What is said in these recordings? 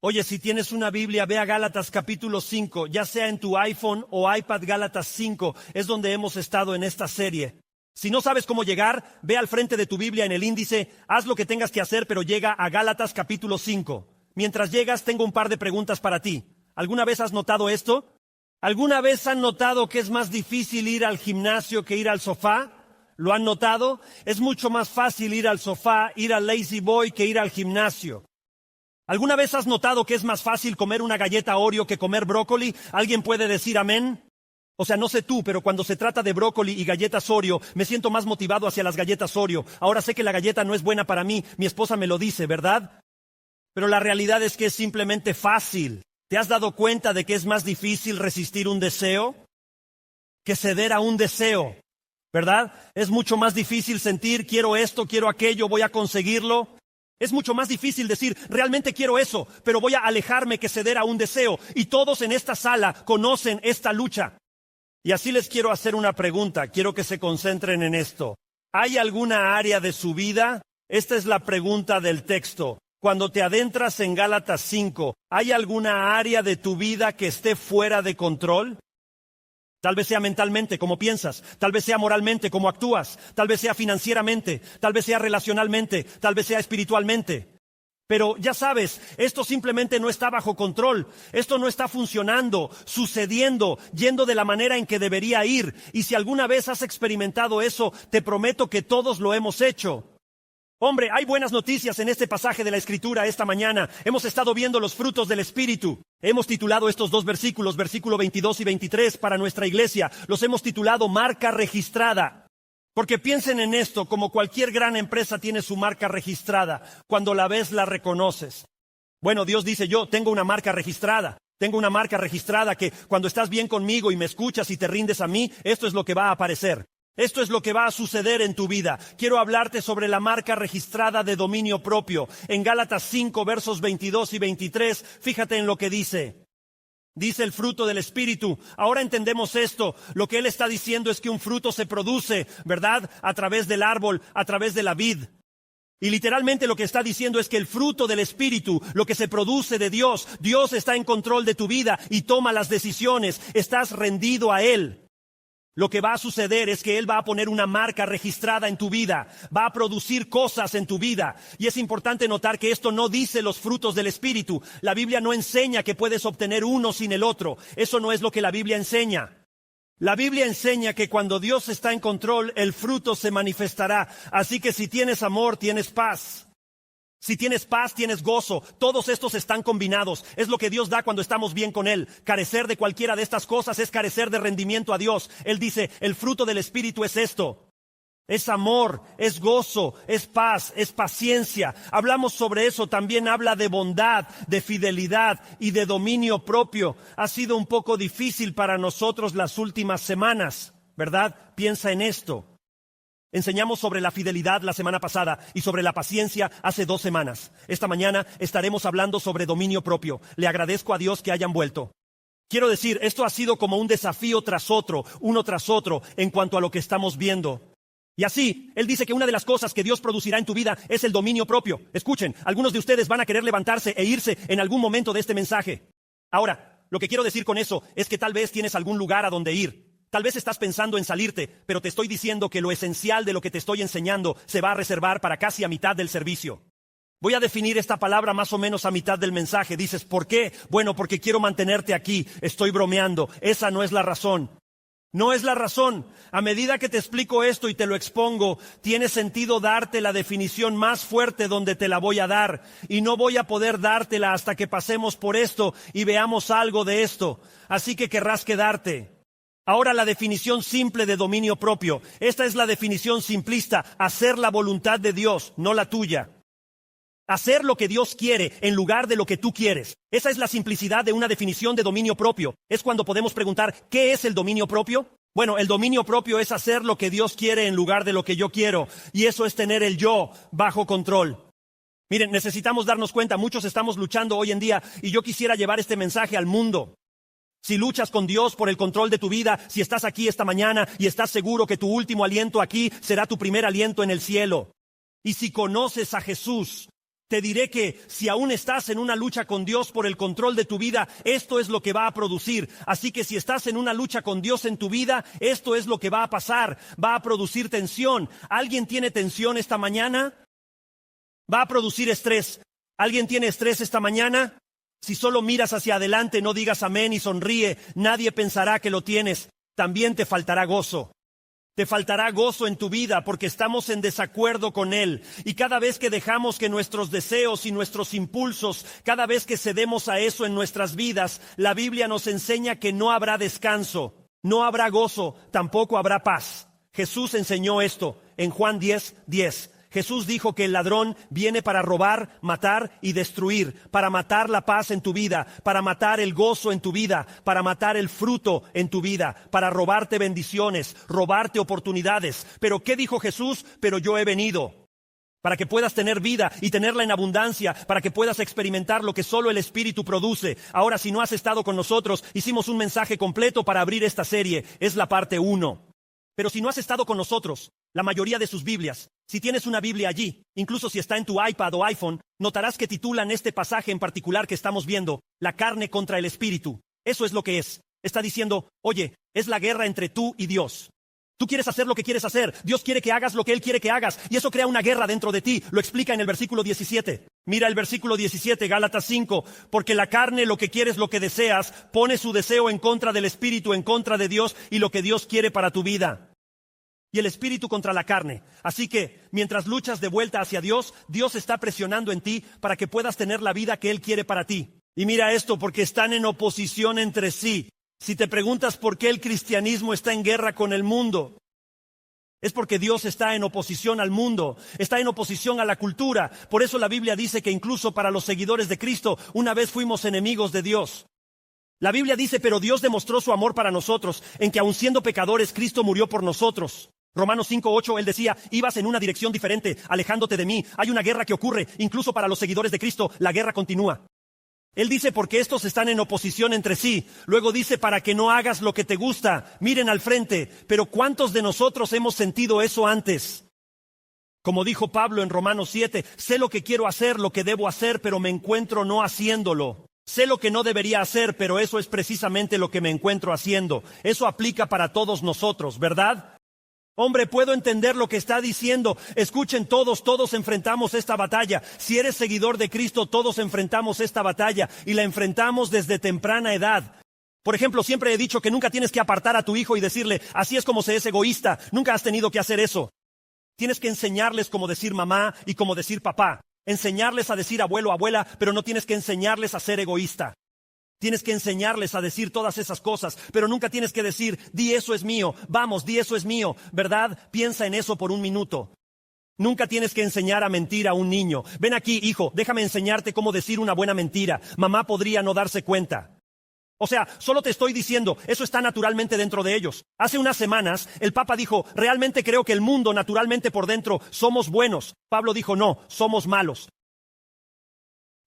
Oye, si tienes una Biblia, ve a Gálatas capítulo 5, ya sea en tu iPhone o iPad. Gálatas 5 es donde hemos estado en esta serie. Si no sabes cómo llegar, ve al frente de tu Biblia en el índice, haz lo que tengas que hacer, pero llega a Gálatas capítulo 5. Mientras llegas, tengo un par de preguntas para ti. ¿Alguna vez has notado esto? ¿Alguna vez han notado que es más difícil ir al gimnasio que ir al sofá? ¿Lo han notado? Es mucho más fácil ir al sofá, ir al Lazy Boy que ir al gimnasio. ¿Alguna vez has notado que es más fácil comer una galleta Oreo que comer brócoli? ¿Alguien puede decir amén? O sea, no sé tú, pero cuando se trata de brócoli y galletas Oreo, me siento más motivado hacia las galletas Oreo. Ahora sé que la galleta no es buena para mí, mi esposa me lo dice, ¿verdad? Pero la realidad es que es simplemente fácil. ¿Te has dado cuenta de que es más difícil resistir un deseo que ceder a un deseo? ¿Verdad? Es mucho más difícil sentir, quiero esto, quiero aquello, voy a conseguirlo. Es mucho más difícil decir, realmente quiero eso, pero voy a alejarme que ceder a un deseo. Y todos en esta sala conocen esta lucha. Y así les quiero hacer una pregunta, quiero que se concentren en esto. ¿Hay alguna área de su vida? Esta es la pregunta del texto. Cuando te adentras en Gálatas 5, ¿hay alguna área de tu vida que esté fuera de control? Tal vez sea mentalmente, como piensas. Tal vez sea moralmente, como actúas. Tal vez sea financieramente. Tal vez sea relacionalmente. Tal vez sea espiritualmente. Pero ya sabes, esto simplemente no está bajo control. Esto no está funcionando, sucediendo, yendo de la manera en que debería ir. Y si alguna vez has experimentado eso, te prometo que todos lo hemos hecho. Hombre, hay buenas noticias en este pasaje de la Escritura esta mañana. Hemos estado viendo los frutos del Espíritu. Hemos titulado estos dos versículos, versículo 22 y 23, para nuestra iglesia. Los hemos titulado marca registrada. Porque piensen en esto, como cualquier gran empresa tiene su marca registrada. Cuando la ves, la reconoces. Bueno, Dios dice, yo tengo una marca registrada. Tengo una marca registrada que cuando estás bien conmigo y me escuchas y te rindes a mí, esto es lo que va a aparecer. Esto es lo que va a suceder en tu vida. Quiero hablarte sobre la marca registrada de dominio propio. En Gálatas 5, versos 22 y 23, fíjate en lo que dice. Dice el fruto del Espíritu. Ahora entendemos esto. Lo que él está diciendo es que un fruto se produce, ¿verdad? A través del árbol, a través de la vid. Y literalmente lo que está diciendo es que el fruto del Espíritu, lo que se produce de Dios, Dios está en control de tu vida y toma las decisiones. Estás rendido a Él. Lo que va a suceder es que Él va a poner una marca registrada en tu vida, va a producir cosas en tu vida. Y es importante notar que esto no dice los frutos del Espíritu. La Biblia no enseña que puedes obtener uno sin el otro. Eso no es lo que la Biblia enseña. La Biblia enseña que cuando Dios está en control, el fruto se manifestará. Así que si tienes amor, tienes paz. Si tienes paz, tienes gozo. Todos estos están combinados. Es lo que Dios da cuando estamos bien con Él. Carecer de cualquiera de estas cosas es carecer de rendimiento a Dios. Él dice, el fruto del Espíritu es esto. Es amor, es gozo, es paz, es paciencia. Hablamos sobre eso. También habla de bondad, de fidelidad y de dominio propio. Ha sido un poco difícil para nosotros las últimas semanas, ¿verdad? Piensa en esto. Enseñamos sobre la fidelidad la semana pasada y sobre la paciencia hace 2 semanas. Esta mañana estaremos hablando sobre dominio propio. Le agradezco a Dios que hayan vuelto. Quiero decir, esto ha sido como un desafío tras otro, uno tras otro, en cuanto a lo que estamos viendo. Y así, Él dice que una de las cosas que Dios producirá en tu vida es el dominio propio. Escuchen, algunos de ustedes van a querer levantarse e irse en algún momento de este mensaje. Ahora, lo que quiero decir con eso es que tal vez tienes algún lugar a donde ir. Tal vez estás pensando en salirte, pero te estoy diciendo que lo esencial de lo que te estoy enseñando se va a reservar para casi a mitad del servicio. Voy a definir esta palabra más o menos a mitad del mensaje. Dices, ¿por qué? Bueno, porque quiero mantenerte aquí. Estoy bromeando. Esa no es la razón. No es la razón. A medida que te explico esto y te lo expongo, tiene sentido darte la definición más fuerte donde te la voy a dar. Y no voy a poder dártela hasta que pasemos por esto y veamos algo de esto. Así que querrás quedarte. Ahora la definición simple de dominio propio. Esta es la definición simplista. Hacer la voluntad de Dios, no la tuya. Hacer lo que Dios quiere en lugar de lo que tú quieres. Esa es la simplicidad de una definición de dominio propio. Es cuando podemos preguntar, ¿qué es el dominio propio? Bueno, el dominio propio es hacer lo que Dios quiere en lugar de lo que yo quiero. Y eso es tener el yo bajo control. Miren, necesitamos darnos cuenta, muchos estamos luchando hoy en día y yo quisiera llevar este mensaje al mundo. Si luchas con Dios por el control de tu vida, si estás aquí esta mañana y estás seguro que tu último aliento aquí será tu primer aliento en el cielo. Y si conoces a Jesús, Te diré que si aún estás en una lucha con Dios por el control de tu vida, esto es lo que va a producir. Así que si estás en una lucha con Dios en tu vida, esto es lo que va a pasar. Va a producir tensión. ¿Alguien tiene tensión esta mañana? Va a producir estrés. ¿Alguien tiene estrés esta mañana? Si solo miras hacia adelante, no digas amén y sonríe. Nadie pensará que lo tienes. También te faltará gozo. Te faltará gozo en tu vida porque estamos en desacuerdo con Él. Y cada vez que dejamos que nuestros deseos y nuestros impulsos, cada vez que cedemos a eso en nuestras vidas, la Biblia nos enseña que no habrá descanso, no habrá gozo, tampoco habrá paz. Jesús enseñó esto en Juan 10:10. Jesús dijo que el ladrón viene para robar, matar y destruir, para matar la paz en tu vida, para matar el gozo en tu vida, para matar el fruto en tu vida, para robarte bendiciones, robarte oportunidades. ¿Pero qué dijo Jesús? Pero yo he venido para que puedas tener vida y tenerla en abundancia, para que puedas experimentar lo que solo el Espíritu produce. Ahora, si no has estado con nosotros, hicimos un mensaje completo para abrir esta serie. Es la parte 1. Pero si no has estado con nosotros, la mayoría de sus Biblias, si tienes una Biblia allí, incluso si está en tu iPad o iPhone, notarás que titulan este pasaje en particular que estamos viendo, la carne contra el espíritu. Eso es lo que es. Está diciendo, oye, es la guerra entre tú y Dios. Tú quieres hacer lo que quieres hacer. Dios quiere que hagas lo que Él quiere que hagas. Y eso crea una guerra dentro de ti. Lo explica en el versículo 17. Mira el versículo 17, Gálatas 5. Porque la carne lo que quiere es lo que deseas. Pone su deseo en contra del espíritu, en contra de Dios y lo que Dios quiere para tu vida. Y el espíritu contra la carne. Así que, mientras luchas de vuelta hacia Dios, Dios está presionando en ti para que puedas tener la vida que Él quiere para ti. Y mira esto, porque están en oposición entre sí. Si te preguntas por qué el cristianismo está en guerra con el mundo, es porque Dios está en oposición al mundo, está en oposición a la cultura. Por eso la Biblia dice que incluso para los seguidores de Cristo, una vez fuimos enemigos de Dios. La Biblia dice, pero Dios demostró su amor para nosotros, en que aun siendo pecadores, Cristo murió por nosotros. Romanos 5:8, Él decía, ibas en una dirección diferente, alejándote de mí. Hay una guerra que ocurre, incluso para los seguidores de Cristo, la guerra continúa. Él dice, porque estos están en oposición entre sí. Luego dice, para que no hagas lo que te gusta. Miren al frente, pero ¿cuántos de nosotros hemos sentido eso antes? Como dijo Pablo en Romanos 7, sé lo que quiero hacer, lo que debo hacer, pero me encuentro no haciéndolo. Sé lo que no debería hacer, pero eso es precisamente lo que me encuentro haciendo. Eso aplica para todos nosotros, ¿verdad? Hombre, puedo entender lo que está diciendo. Escuchen todos enfrentamos esta batalla. Si eres seguidor de Cristo, todos enfrentamos esta batalla y la enfrentamos desde temprana edad. Por ejemplo, siempre he dicho que nunca tienes que apartar a tu hijo y decirle, así es como se es egoísta. Nunca has tenido que hacer eso. Tienes que enseñarles cómo decir mamá y cómo decir papá. Enseñarles a decir abuelo, abuela, pero no tienes que enseñarles a ser egoísta. Tienes que enseñarles a decir todas esas cosas, pero nunca tienes que decir, di eso es mío, vamos, di eso es mío, ¿verdad? Piensa en eso por un minuto. Nunca tienes que enseñar a mentir a un niño. Ven aquí, hijo, déjame enseñarte cómo decir una buena mentira. Mamá podría no darse cuenta. O sea, solo te estoy diciendo, eso está naturalmente dentro de ellos. Hace unas semanas, el Papa dijo, realmente creo que el mundo naturalmente por dentro somos buenos. Pablo dijo, no, somos malos.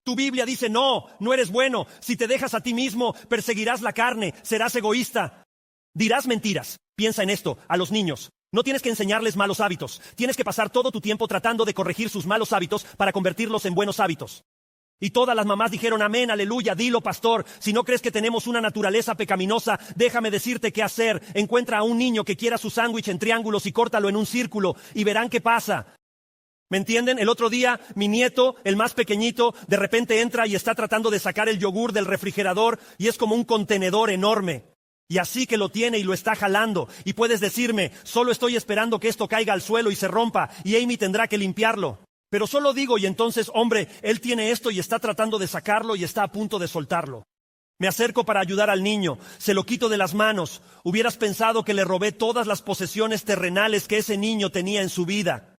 Tu Biblia dice, no eres bueno. Si te dejas a ti mismo, perseguirás la carne, serás egoísta. Dirás mentiras. Piensa en esto, a los niños. No tienes que enseñarles malos hábitos. Tienes que pasar todo tu tiempo tratando de corregir sus malos hábitos para convertirlos en buenos hábitos. Y todas las mamás dijeron, amén, aleluya, dilo, pastor. Si no crees que tenemos una naturaleza pecaminosa, déjame decirte qué hacer. Encuentra a un niño que quiera su sándwich en triángulos y córtalo en un círculo y verán qué pasa. ¿Me entienden? El otro día, mi nieto, el más pequeñito, de repente entra y está tratando de sacar el yogur del refrigerador y es como un contenedor enorme. Y así que lo tiene y lo está jalando. Y puedes decirme, solo estoy esperando que esto caiga al suelo y se rompa y Amy tendrá que limpiarlo. Pero solo digo, y entonces, hombre, él tiene esto y está tratando de sacarlo y está a punto de soltarlo. Me acerco para ayudar al niño, se lo quito de las manos. Hubieras pensado que le robé todas las posesiones terrenales que ese niño tenía en su vida.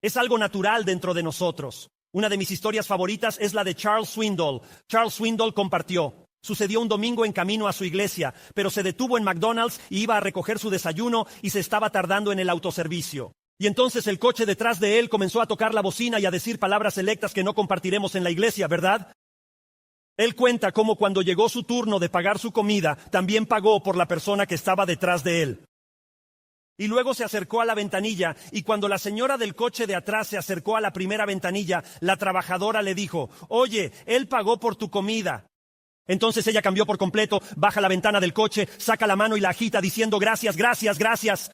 Es algo natural dentro de nosotros. Una de mis historias favoritas es la de Charles Swindoll. Charles Swindoll compartió. Sucedió un domingo en camino a su iglesia, pero se detuvo en McDonald's y iba a recoger su desayuno y se estaba tardando en el autoservicio. Y entonces el coche detrás de él comenzó a tocar la bocina y a decir palabras selectas que no compartiremos en la iglesia, ¿verdad? Él cuenta cómo cuando llegó su turno de pagar su comida, también pagó por la persona que estaba detrás de él. Y luego se acercó a la ventanilla, y cuando la señora del coche de atrás se acercó a la primera ventanilla, la trabajadora le dijo, oye, él pagó por tu comida. Entonces ella cambió por completo, baja la ventana del coche, saca la mano y la agita diciendo gracias, gracias, gracias.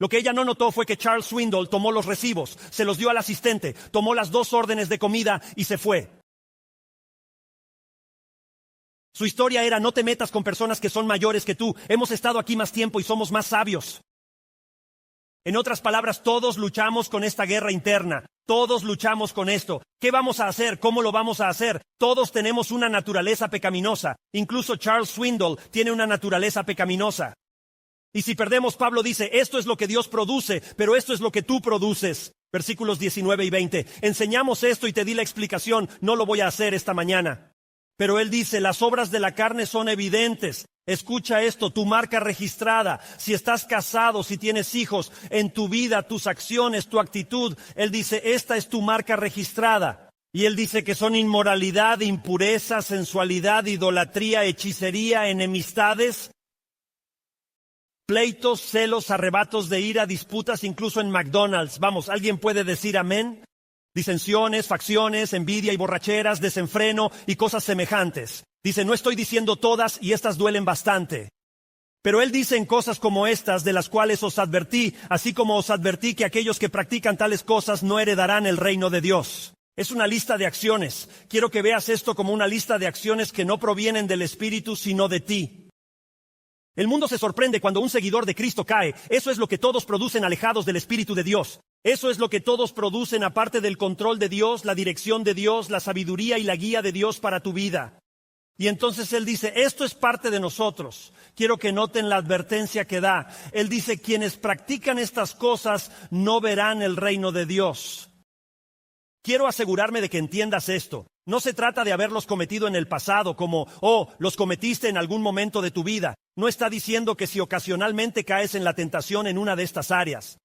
Lo que ella no notó fue que Charles Swindoll tomó los recibos, se los dio al asistente, tomó las 2 órdenes de comida y se fue. Su historia era, no te metas con personas que son mayores que tú, hemos estado aquí más tiempo y somos más sabios. En otras palabras, todos luchamos con esta guerra interna, todos luchamos con esto. ¿Qué vamos a hacer? ¿Cómo lo vamos a hacer? Todos tenemos una naturaleza pecaminosa, incluso Charles Swindoll tiene una naturaleza pecaminosa. Y si perdemos, Pablo dice, esto es lo que Dios produce, pero esto es lo que tú produces. Versículos 19 y 20. Enseñamos esto y te di la explicación, no lo voy a hacer esta mañana. Pero él dice, las obras de la carne son evidentes. Escucha esto, tu marca registrada, si estás casado, si tienes hijos, en tu vida, tus acciones, tu actitud. Él dice, esta es tu marca registrada. Y él dice que son inmoralidad, impureza, sensualidad, idolatría, hechicería, enemistades, pleitos, celos, arrebatos de ira, disputas, incluso en McDonald's. Vamos, ¿alguien puede decir amén? Disensiones, facciones, envidia y borracheras, desenfreno y cosas semejantes. Dice, no estoy diciendo todas y estas duelen bastante. Pero él dice en cosas como estas, de las cuales os advertí, así como os advertí que aquellos que practican tales cosas no heredarán el reino de Dios. Es una lista de acciones. Quiero que veas esto como una lista de acciones que no provienen del Espíritu, sino de ti. El mundo se sorprende cuando un seguidor de Cristo cae. Eso es lo que todos producen alejados del Espíritu de Dios. Eso es lo que todos producen aparte del control de Dios, la dirección de Dios, la sabiduría y la guía de Dios para tu vida. Y entonces él dice, esto es parte de nosotros. Quiero que noten la advertencia que da. Él dice, quienes practican estas cosas no verán el reino de Dios. Quiero asegurarme de que entiendas esto. No se trata de haberlos cometido en el pasado como, los cometiste en algún momento de tu vida. No está diciendo que si ocasionalmente caes en la tentación en una de estas áreas.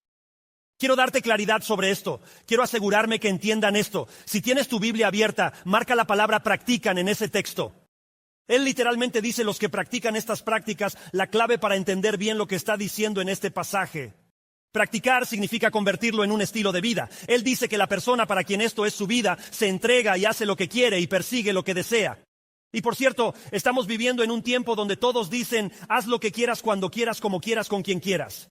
Quiero darte claridad sobre esto. Quiero asegurarme que entiendan esto. Si tienes tu Biblia abierta, marca la palabra practican en ese texto. Él literalmente dice los que practican estas prácticas, la clave para entender bien lo que está diciendo en este pasaje. Practicar significa convertirlo en un estilo de vida. Él dice que la persona para quien esto es su vida se entrega y hace lo que quiere y persigue lo que desea. Y por cierto, estamos viviendo en un tiempo donde todos dicen, haz lo que quieras, cuando quieras, como quieras, con quien quieras.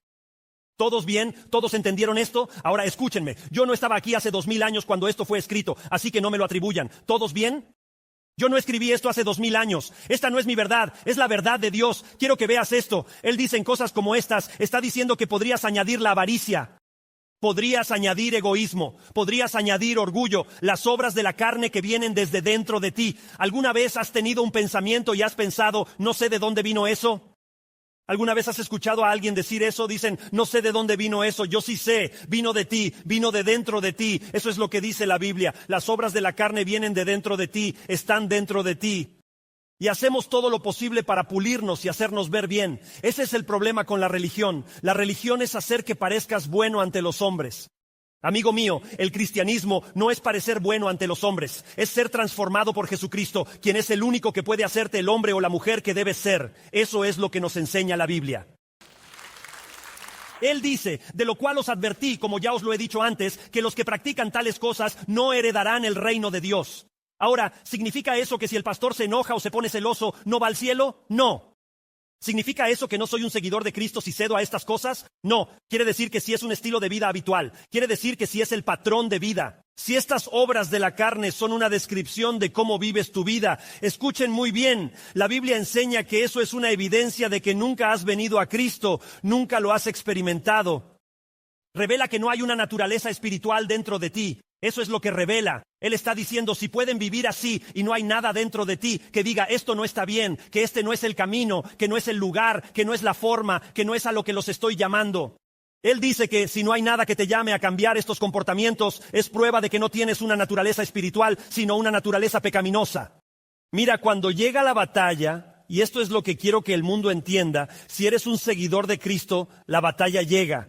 ¿Todos bien? ¿Todos entendieron esto? Ahora escúchenme, yo no estaba aquí hace 2000 años cuando esto fue escrito, así que no me lo atribuyan. ¿Todos bien? Yo no escribí esto hace 2000 años. Esta no es mi verdad, es la verdad de Dios. Quiero que veas esto. Él dice en cosas como estas, está diciendo que podrías añadir la avaricia, podrías añadir egoísmo, podrías añadir orgullo, las obras de la carne que vienen desde dentro de ti. ¿Alguna vez has tenido un pensamiento y has pensado, no sé de dónde vino eso? ¿Alguna vez has escuchado a alguien decir eso? Dicen, no sé de dónde vino eso, yo sí sé, vino de ti, vino de dentro de ti. Eso es lo que dice la Biblia. Las obras de la carne vienen de dentro de ti, están dentro de ti. Y hacemos todo lo posible para pulirnos y hacernos ver bien. Ese es el problema con la religión. La religión es hacer que parezcas bueno ante los hombres. Amigo mío, el cristianismo no es parecer bueno ante los hombres, es ser transformado por Jesucristo, quien es el único que puede hacerte el hombre o la mujer que debes ser. Eso es lo que nos enseña la Biblia. Él dice, de lo cual os advertí, como ya os lo he dicho antes, que los que practican tales cosas no heredarán el reino de Dios. Ahora, ¿significa eso que si el pastor se enoja o se pone celoso, no va al cielo? No. ¿Significa eso que no soy un seguidor de Cristo si cedo a estas cosas? No. Quiere decir que si es un estilo de vida habitual. Quiere decir que si es el patrón de vida. Si estas obras de la carne son una descripción de cómo vives tu vida, escuchen muy bien. La Biblia enseña que eso es una evidencia de que nunca has venido a Cristo, nunca lo has experimentado. Revela que no hay una naturaleza espiritual dentro de ti. Eso es lo que revela. Él está diciendo, si pueden vivir así y no hay nada dentro de ti que diga, esto no está bien, que este no es el camino, que no es el lugar, que no es la forma, que no es a lo que los estoy llamando. Él dice que si no hay nada que te llame a cambiar estos comportamientos, es prueba de que no tienes una naturaleza espiritual, sino una naturaleza pecaminosa. Mira, cuando llega la batalla, y esto es lo que quiero que el mundo entienda, si eres un seguidor de Cristo, la batalla llega.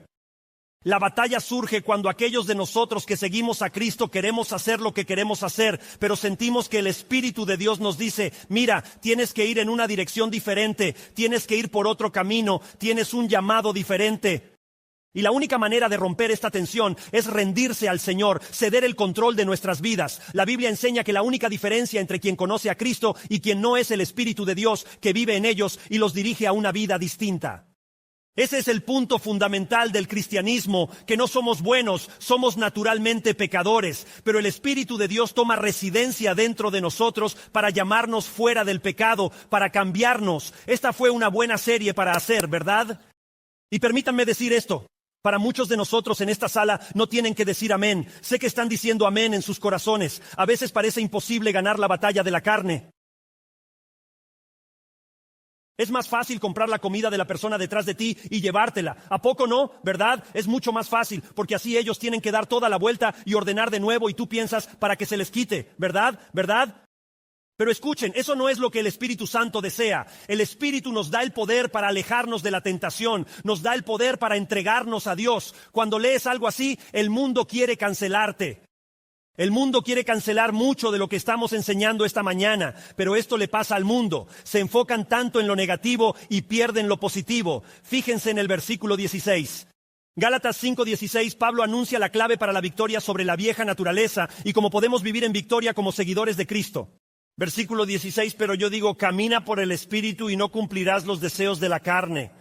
La batalla surge cuando aquellos de nosotros que seguimos a Cristo queremos hacer lo que queremos hacer, pero sentimos que el Espíritu de Dios nos dice, mira, tienes que ir en una dirección diferente, tienes que ir por otro camino, tienes un llamado diferente. Y la única manera de romper esta tensión es rendirse al Señor, ceder el control de nuestras vidas. La Biblia enseña que la única diferencia entre quien conoce a Cristo y quien no es el Espíritu de Dios que vive en ellos y los dirige a una vida distinta. Ese es el punto fundamental del cristianismo, que no somos buenos, somos naturalmente pecadores, pero el Espíritu de Dios toma residencia dentro de nosotros para llamarnos fuera del pecado, para cambiarnos. Esta fue una buena serie para hacer, ¿verdad? Y permítanme decir esto. Para muchos de nosotros en esta sala no tienen que decir amén. Sé que están diciendo amén en sus corazones. A veces parece imposible ganar la batalla de la carne. Es más fácil comprar la comida de la persona detrás de ti y llevártela. ¿A poco no? ¿Verdad? Es mucho más fácil, porque así ellos tienen que dar toda la vuelta y ordenar de nuevo y tú piensas para que se les quite. ¿Verdad? ¿Verdad? Pero escuchen, eso no es lo que el Espíritu Santo desea. El Espíritu nos da el poder para alejarnos de la tentación, nos da el poder para entregarnos a Dios. Cuando lees algo así, el mundo quiere cancelarte. El mundo quiere cancelar mucho de lo que estamos enseñando esta mañana, pero esto le pasa al mundo. Se enfocan tanto en lo negativo y pierden lo positivo. Fíjense en el versículo 16. Gálatas 5:16, Pablo anuncia la clave para la victoria sobre la vieja naturaleza y cómo podemos vivir en victoria como seguidores de Cristo. Versículo 16, pero yo digo, camina por el Espíritu y no cumplirás los deseos de la carne.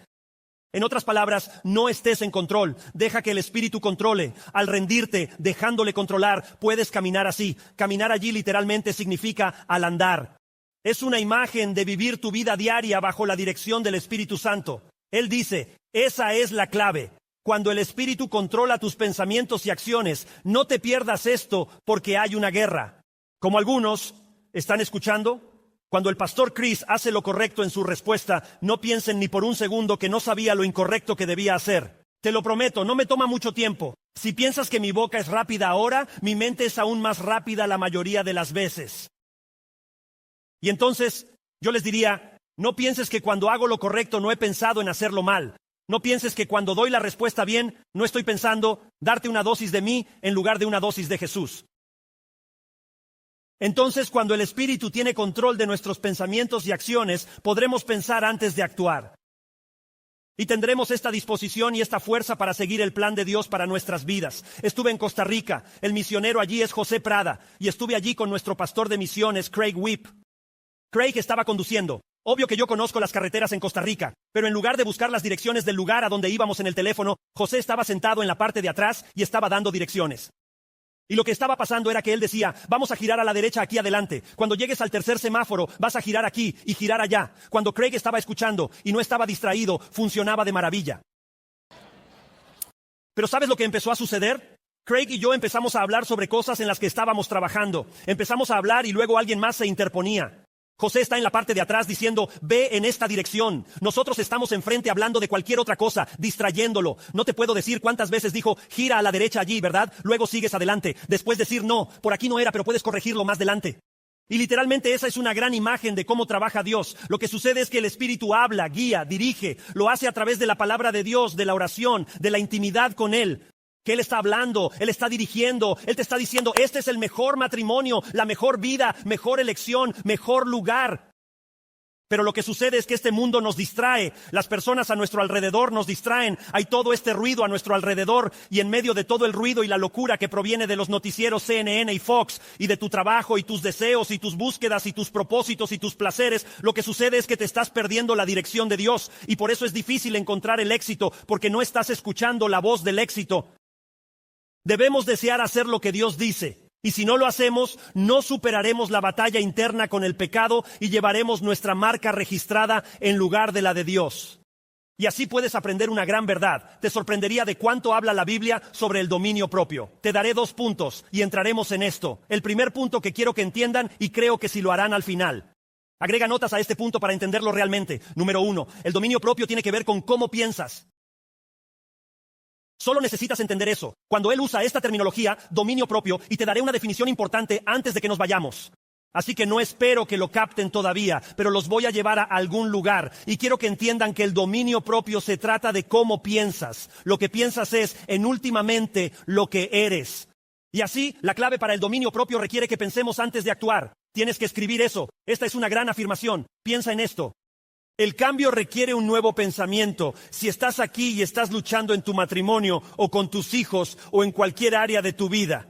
En otras palabras, no estés en control, deja que el Espíritu controle. Al rendirte, dejándole controlar, puedes caminar así. Caminar allí literalmente significa al andar. Es una imagen de vivir tu vida diaria bajo la dirección del Espíritu Santo. Él dice, esa es la clave. Cuando el Espíritu controla tus pensamientos y acciones, no te pierdas esto porque hay una guerra. Como algunos... ¿Están escuchando? Cuando el pastor Chris hace lo correcto en su respuesta, no piensen ni por un segundo que no sabía lo incorrecto que debía hacer. Te lo prometo, no me toma mucho tiempo. Si piensas que mi boca es rápida ahora, mi mente es aún más rápida la mayoría de las veces. Y entonces, yo les diría, no pienses que cuando hago lo correcto no he pensado en hacerlo mal. No pienses que cuando doy la respuesta bien, no estoy pensando darte una dosis de mí en lugar de una dosis de Jesús. Entonces, cuando el Espíritu tiene control de nuestros pensamientos y acciones, podremos pensar antes de actuar. Y tendremos esta disposición y esta fuerza para seguir el plan de Dios para nuestras vidas. Estuve en Costa Rica, el misionero allí es José Prada, y estuve allí con nuestro pastor de misiones, Craig Whip. Craig estaba conduciendo. Obvio que yo conozco las carreteras en Costa Rica, pero en lugar de buscar las direcciones del lugar a donde íbamos en el teléfono, José estaba sentado en la parte de atrás y estaba dando direcciones. Y lo que estaba pasando era que él decía, vamos a girar a la derecha aquí adelante. Cuando llegues al tercer semáforo, vas a girar aquí y girar allá. Cuando Craig estaba escuchando y no estaba distraído, funcionaba de maravilla. Pero ¿sabes lo que empezó a suceder? Craig y yo empezamos a hablar sobre cosas en las que estábamos trabajando. Empezamos a hablar y luego alguien más se interponía. José está en la parte de atrás diciendo, ve en esta dirección. Nosotros estamos enfrente hablando de cualquier otra cosa, distrayéndolo. No te puedo decir cuántas veces dijo, gira a la derecha allí, ¿verdad? Luego sigues adelante. Después decir, no, por aquí no era, pero puedes corregirlo más adelante. Y literalmente esa es una gran imagen de cómo trabaja Dios. Lo que sucede es que el Espíritu habla, guía, dirige. Lo hace a través de la palabra de Dios, de la oración, de la intimidad con Él. Que Él está hablando, Él está dirigiendo, Él te está diciendo, este es el mejor matrimonio, la mejor vida, mejor elección, mejor lugar. Pero lo que sucede es que este mundo nos distrae, las personas a nuestro alrededor nos distraen, hay todo este ruido a nuestro alrededor y en medio de todo el ruido y la locura que proviene de los noticieros CNN y Fox y de tu trabajo y tus deseos y tus búsquedas y tus propósitos y tus placeres, lo que sucede es que te estás perdiendo la dirección de Dios y por eso es difícil encontrar el éxito porque no estás escuchando la voz del éxito. Debemos desear hacer lo que Dios dice, y si no lo hacemos, no superaremos la batalla interna con el pecado y llevaremos nuestra marca registrada en lugar de la de Dios. Y así puedes aprender una gran verdad. Te sorprendería de cuánto habla la Biblia sobre el dominio propio. Te daré 2 puntos y entraremos en esto. El primer punto que quiero que entiendan y creo que si lo harán al final. Agrega notas a este punto para entenderlo realmente. Número 1, el dominio propio tiene que ver con cómo piensas. Solo necesitas entender eso. Cuando él usa esta terminología, dominio propio, y te daré una definición importante antes de que nos vayamos. Así que no espero que lo capten todavía, pero los voy a llevar a algún lugar. Y quiero que entiendan que el dominio propio se trata de cómo piensas. Lo que piensas es, en últimamente, lo que eres. Y así, la clave para el dominio propio requiere que pensemos antes de actuar. Tienes que escribir eso. Esta es una gran afirmación. Piensa en esto. El cambio requiere un nuevo pensamiento. Si estás aquí y estás luchando en tu matrimonio o con tus hijos o en cualquier área de tu vida,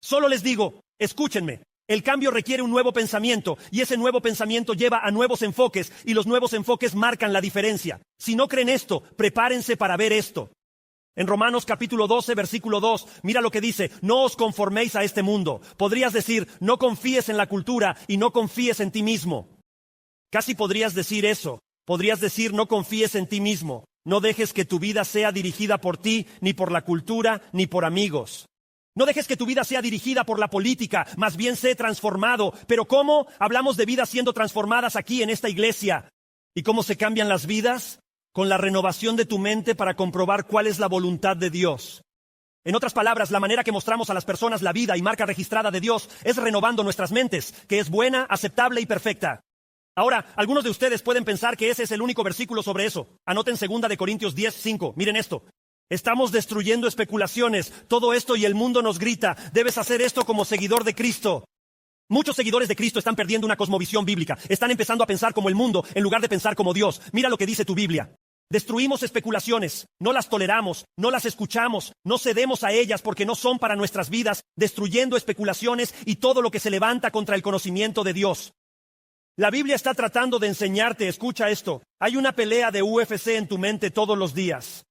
solo les digo, escúchenme, el cambio requiere un nuevo pensamiento y ese nuevo pensamiento lleva a nuevos enfoques y los nuevos enfoques marcan la diferencia. Si no creen esto, prepárense para ver esto. En Romanos capítulo 12, versículo 2, mira lo que dice, no os conforméis a este mundo. Podrías decir, no confíes en la cultura y no confíes en ti mismo. Casi podrías decir eso. Podrías decir, no confíes en ti mismo. No dejes que tu vida sea dirigida por ti, ni por la cultura, ni por amigos. No dejes que tu vida sea dirigida por la política, más bien sé transformado. ¿Pero cómo? Hablamos de vidas siendo transformadas aquí en esta iglesia. ¿Y cómo se cambian las vidas? Con la renovación de tu mente para comprobar cuál es la voluntad de Dios. En otras palabras, la manera que mostramos a las personas la vida y marca registrada de Dios es renovando nuestras mentes, que es buena, aceptable y perfecta. Ahora, algunos de ustedes pueden pensar que ese es el único versículo sobre eso. Anoten 2 de Corintios 10:5. Miren esto. Estamos destruyendo especulaciones. Todo esto y el mundo nos grita, debes hacer esto como seguidor de Cristo. Muchos seguidores de Cristo están perdiendo una cosmovisión bíblica. Están empezando a pensar como el mundo en lugar de pensar como Dios. Mira lo que dice tu Biblia. Destruimos especulaciones, no las toleramos, no las escuchamos, no cedemos a ellas porque no son para nuestras vidas, destruyendo especulaciones y todo lo que se levanta contra el conocimiento de Dios. La Biblia está tratando de enseñarte, escucha esto, hay una pelea de UFC en tu mente todos los días.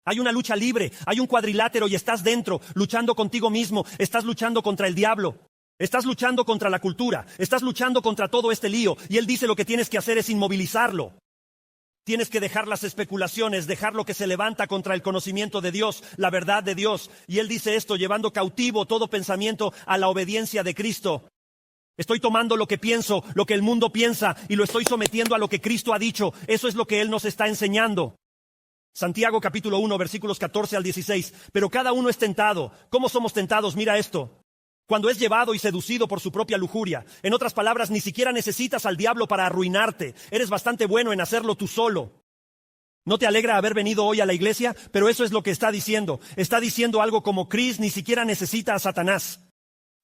Hay una lucha libre, hay un cuadrilátero y estás dentro, luchando contigo mismo, estás luchando contra el diablo. Estás luchando contra la cultura, estás luchando contra todo este lío y él dice lo que tienes que hacer es inmovilizarlo. Tienes que dejar las especulaciones, dejar lo que se levanta contra el conocimiento de Dios, la verdad de Dios. Y él dice esto, llevando cautivo todo pensamiento a la obediencia de Cristo. Estoy tomando lo que pienso, lo que el mundo piensa y lo estoy sometiendo a lo que Cristo ha dicho. Eso es lo que él nos está enseñando. Santiago capítulo 1, versículos 14 al 16. Pero cada uno es tentado. ¿Cómo somos tentados? Mira esto. Cuando es llevado y seducido por su propia lujuria. En otras palabras, ni siquiera necesitas al diablo para arruinarte. Eres bastante bueno en hacerlo tú solo. ¿No te alegra haber venido hoy a la iglesia? Pero eso es lo que está diciendo. Está diciendo algo como Chris ni siquiera necesita a Satanás.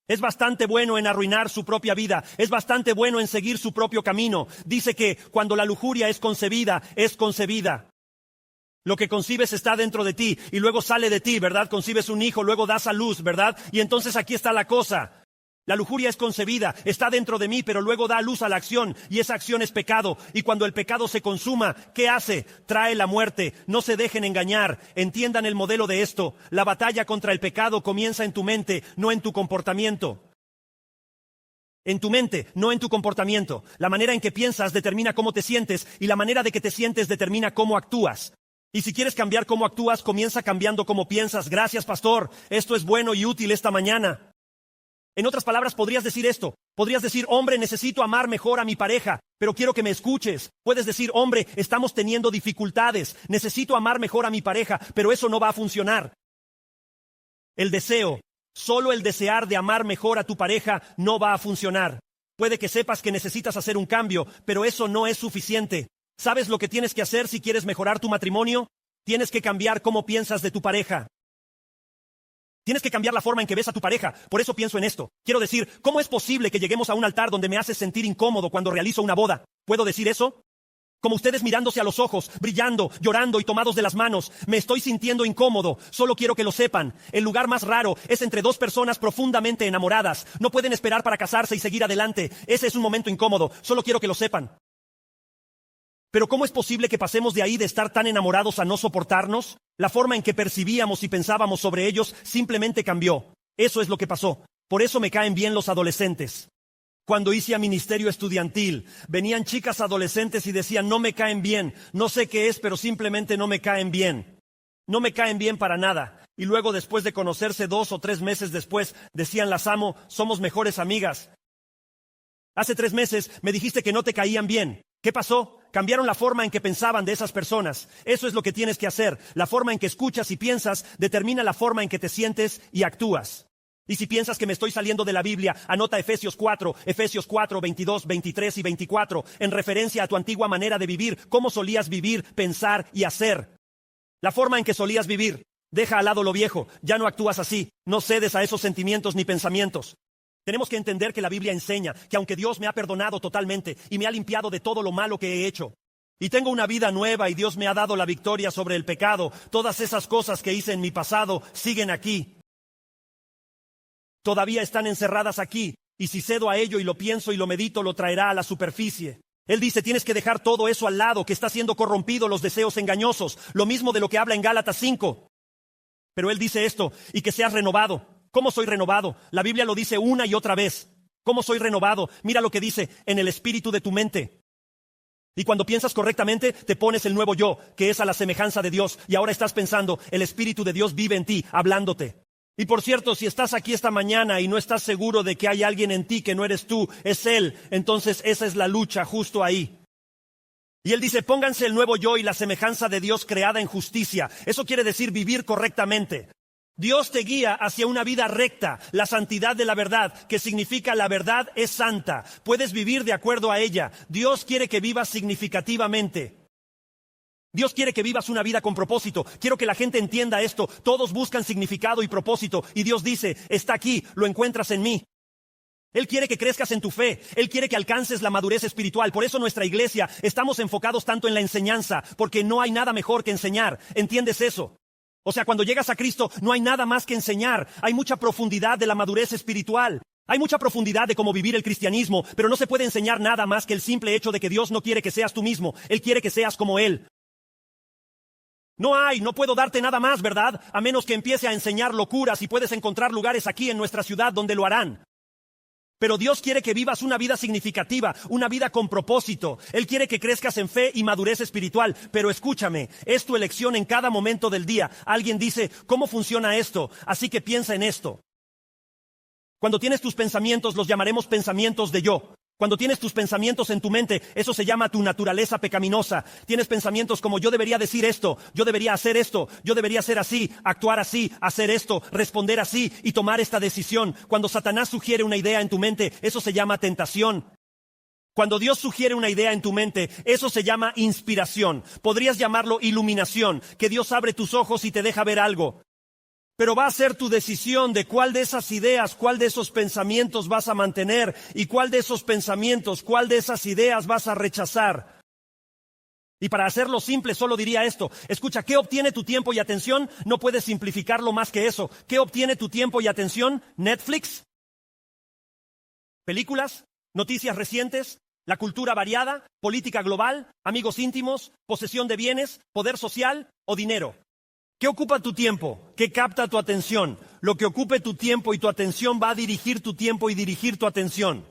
Es bastante bueno en arruinar su propia vida. Es bastante bueno en seguir su propio camino. Dice que cuando la lujuria es concebida, es concebida. Lo que concibes está dentro de ti y luego sale de ti, ¿verdad? Concibes un hijo, luego das a luz, ¿verdad? Y entonces aquí está la cosa. La lujuria es concebida, está dentro de mí, pero luego da luz a la acción y esa acción es pecado. Y cuando el pecado se consuma, ¿qué hace? Trae la muerte. No se dejen engañar. Entiendan el modelo de esto. La batalla contra el pecado comienza en tu mente, no en tu comportamiento. En tu mente, no en tu comportamiento. La manera en que piensas determina cómo te sientes y la manera de que te sientes determina cómo actúas. Y si quieres cambiar cómo actúas, comienza cambiando cómo piensas. Gracias, pastor. Esto es bueno y útil esta mañana. En otras palabras, podrías decir esto. Podrías decir, hombre, necesito amar mejor a mi pareja, pero quiero que me escuches. Puedes decir, hombre, estamos teniendo dificultades. Necesito amar mejor a mi pareja, pero eso no va a funcionar. El deseo, solo el desear de amar mejor a tu pareja no va a funcionar. Puede que sepas que necesitas hacer un cambio, pero eso no es suficiente. ¿Sabes lo que tienes que hacer si quieres mejorar tu matrimonio? Tienes que cambiar cómo piensas de tu pareja. Tienes que cambiar la forma en que ves a tu pareja. Por eso pienso en esto. Quiero decir, ¿cómo es posible que lleguemos a un altar donde me haces sentir incómodo cuando realizo una boda? ¿Puedo decir eso? Como ustedes mirándose a los ojos, brillando, llorando y tomados de las manos. Me estoy sintiendo incómodo. Solo quiero que lo sepan. El lugar más raro es entre dos personas profundamente enamoradas. No pueden esperar para casarse y seguir adelante. Ese es un momento incómodo. Solo quiero que lo sepan. Pero ¿cómo es posible que pasemos de ahí de estar tan enamorados a no soportarnos? La forma en que percibíamos y pensábamos sobre ellos simplemente cambió. Eso es lo que pasó. Por eso me caen bien los adolescentes. Cuando hice ministerio estudiantil, venían chicas adolescentes y decían, no me caen bien, no sé qué es, pero simplemente no me caen bien. No me caen bien para nada. Y luego, después de conocerse 2 o 3 meses después, decían, las amo, somos mejores amigas. Hace 3 meses me dijiste que no te caían bien. ¿Qué pasó? Cambiaron la forma en que pensaban de esas personas. Eso es lo que tienes que hacer. La forma en que escuchas y piensas determina la forma en que te sientes y actúas. Y si piensas que me estoy saliendo de la Biblia, anota Efesios 4, 22, 23 y 24, en referencia a tu antigua manera de vivir, cómo solías vivir, pensar y hacer. La forma en que solías vivir. Deja al lado lo viejo, ya no actúas así, no cedes a esos sentimientos ni pensamientos. Tenemos que entender que la Biblia enseña que aunque Dios me ha perdonado totalmente y me ha limpiado de todo lo malo que he hecho, y tengo una vida nueva y Dios me ha dado la victoria sobre el pecado, todas esas cosas que hice en mi pasado siguen aquí. Todavía están encerradas aquí, y si cedo a ello y lo pienso y lo medito, lo traerá a la superficie. Él dice, tienes que dejar todo eso al lado, que está siendo corrompido, los deseos engañosos, lo mismo de lo que habla en Gálatas 5. Pero él dice esto, y que seas renovado. ¿Cómo soy renovado? La Biblia lo dice una y otra vez. ¿Cómo soy renovado? Mira lo que dice, en el espíritu de tu mente. Y cuando piensas correctamente, te pones el nuevo yo, que es a la semejanza de Dios. Y ahora estás pensando, el Espíritu de Dios vive en ti, hablándote. Y por cierto, si estás aquí esta mañana y no estás seguro de que hay alguien en ti que no eres tú, es Él, entonces esa es la lucha justo ahí. Y Él dice, pónganse el nuevo yo y la semejanza de Dios creada en justicia. Eso quiere decir vivir correctamente. Dios te guía hacia una vida recta, la santidad de la verdad, que significa la verdad es santa. Puedes vivir de acuerdo a ella. Dios quiere que vivas significativamente. Dios quiere que vivas una vida con propósito. Quiero que la gente entienda esto. Todos buscan significado y propósito. Y Dios dice, está aquí, lo encuentras en mí. Él quiere que crezcas en tu fe. Él quiere que alcances la madurez espiritual. Por eso nuestra iglesia estamos enfocados tanto en la enseñanza, porque no hay nada mejor que enseñar. ¿Entiendes eso? O sea, cuando llegas a Cristo no hay nada más que enseñar. Hay mucha profundidad de la madurez espiritual. Hay mucha profundidad de cómo vivir el cristianismo, pero no se puede enseñar nada más que el simple hecho de que Dios no quiere que seas tú mismo. Él quiere que seas como Él. No puedo darte nada más, ¿verdad? A menos que empiece a enseñar locuras y puedes encontrar lugares aquí en nuestra ciudad donde lo harán. Pero Dios quiere que vivas una vida significativa, una vida con propósito. Él quiere que crezcas en fe y madurez espiritual. Pero escúchame, es tu elección en cada momento del día. Alguien dice, ¿cómo funciona esto? Así que piensa en esto. Cuando tienes tus pensamientos, los llamaremos pensamientos de yo. Cuando tienes tus pensamientos en tu mente, eso se llama tu naturaleza pecaminosa. Tienes pensamientos como yo debería decir esto, yo debería hacer esto, yo debería ser así, actuar así, hacer esto, responder así y tomar esta decisión. Cuando Satanás sugiere una idea en tu mente, eso se llama tentación. Cuando Dios sugiere una idea en tu mente, eso se llama inspiración. Podrías llamarlo iluminación, que Dios abre tus ojos y te deja ver algo. Pero va a ser tu decisión de cuál de esas ideas, cuál de esos pensamientos vas a mantener y cuál de esos pensamientos, cuál de esas ideas vas a rechazar. Y para hacerlo simple, solo diría esto. Escucha, ¿qué obtiene tu tiempo y atención? No puedes simplificarlo más que eso. ¿Qué obtiene tu tiempo y atención? ¿Netflix? ¿Películas? ¿Noticias recientes? ¿La cultura variada? ¿Política global? ¿Amigos íntimos? ¿Posesión de bienes? ¿Poder social? ¿O dinero? ¿Qué ocupa tu tiempo? ¿Qué capta tu atención? Lo que ocupe tu tiempo y tu atención va a dirigir tu tiempo y dirigir tu atención.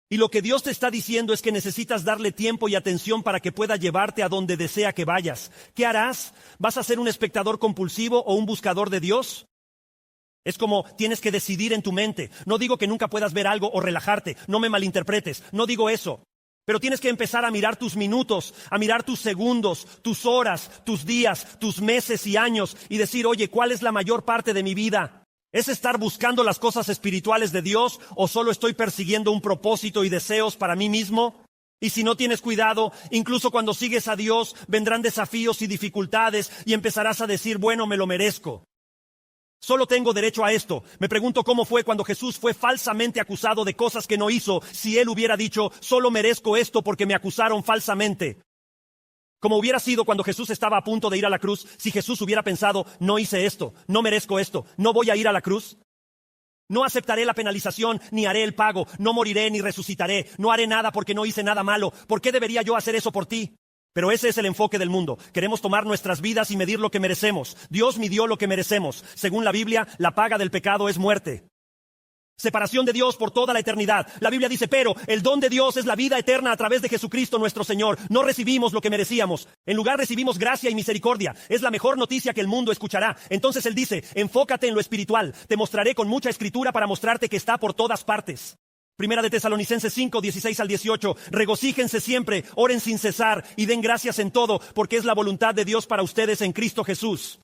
Y lo que Dios te está diciendo es que necesitas darle tiempo y atención para que pueda llevarte a donde desea que vayas. ¿Qué harás? ¿Vas a ser un espectador compulsivo o un buscador de Dios? Es como tienes que decidir en tu mente. No digo que nunca puedas ver algo o relajarte. No me malinterpretes. No digo eso. Pero tienes que empezar a mirar tus minutos, a mirar tus segundos, tus horas, tus días, tus meses y años y decir, oye, ¿cuál es la mayor parte de mi vida? ¿Es estar buscando las cosas espirituales de Dios o solo estoy persiguiendo un propósito y deseos para mí mismo? Y si no tienes cuidado, incluso cuando sigues a Dios, vendrán desafíos y dificultades y empezarás a decir, bueno, me lo merezco. Solo tengo derecho a esto. Me pregunto cómo fue cuando Jesús fue falsamente acusado de cosas que no hizo, si él hubiera dicho, solo merezco esto porque me acusaron falsamente. Como hubiera sido cuando Jesús estaba a punto de ir a la cruz, si Jesús hubiera pensado, no hice esto, no merezco esto, no voy a ir a la cruz. No aceptaré la penalización, ni haré el pago, no moriré ni resucitaré, no haré nada porque no hice nada malo. ¿Por qué debería yo hacer eso por ti? Pero ese es el enfoque del mundo. Queremos tomar nuestras vidas y medir lo que merecemos. Dios midió lo que merecemos. Según la Biblia, la paga del pecado es muerte. Separación de Dios por toda la eternidad. La Biblia dice, pero el don de Dios es la vida eterna a través de Jesucristo nuestro Señor. No recibimos lo que merecíamos. En lugar recibimos gracia y misericordia. Es la mejor noticia que el mundo escuchará. Entonces Él dice, enfócate en lo espiritual. Te mostraré con mucha escritura para mostrarte que está por todas partes. Primera de Tesalonicenses 5, 16 al 18. Regocíjense siempre, oren sin cesar y den gracias en todo, porque es la voluntad de Dios para ustedes en Cristo Jesús.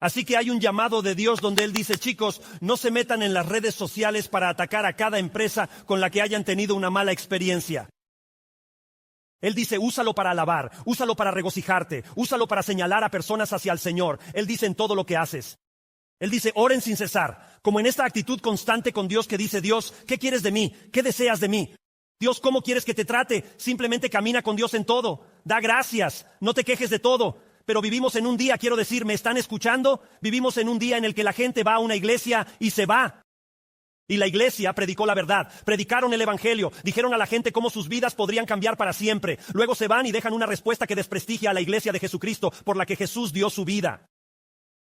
Así que hay un llamado de Dios donde Él dice, chicos, no se metan en las redes sociales para atacar a cada empresa con la que hayan tenido una mala experiencia. Él dice, úsalo para alabar, úsalo para regocijarte, úsalo para señalar a personas hacia el Señor. Él dice en todo lo que haces. Él dice, oren sin cesar, como en esta actitud constante con Dios que dice, Dios, ¿qué quieres de mí? ¿Qué deseas de mí? Dios, ¿cómo quieres que te trate? Simplemente camina con Dios en todo. Da gracias, no te quejes de todo. Pero vivimos en un día, quiero decir, ¿me están escuchando? Vivimos en un día en el que la gente va a una iglesia y se va. Y la iglesia predicó la verdad, predicaron el evangelio, dijeron a la gente cómo sus vidas podrían cambiar para siempre. Luego se van y dejan una respuesta que desprestigia a la iglesia de Jesucristo por la que Jesús dio su vida.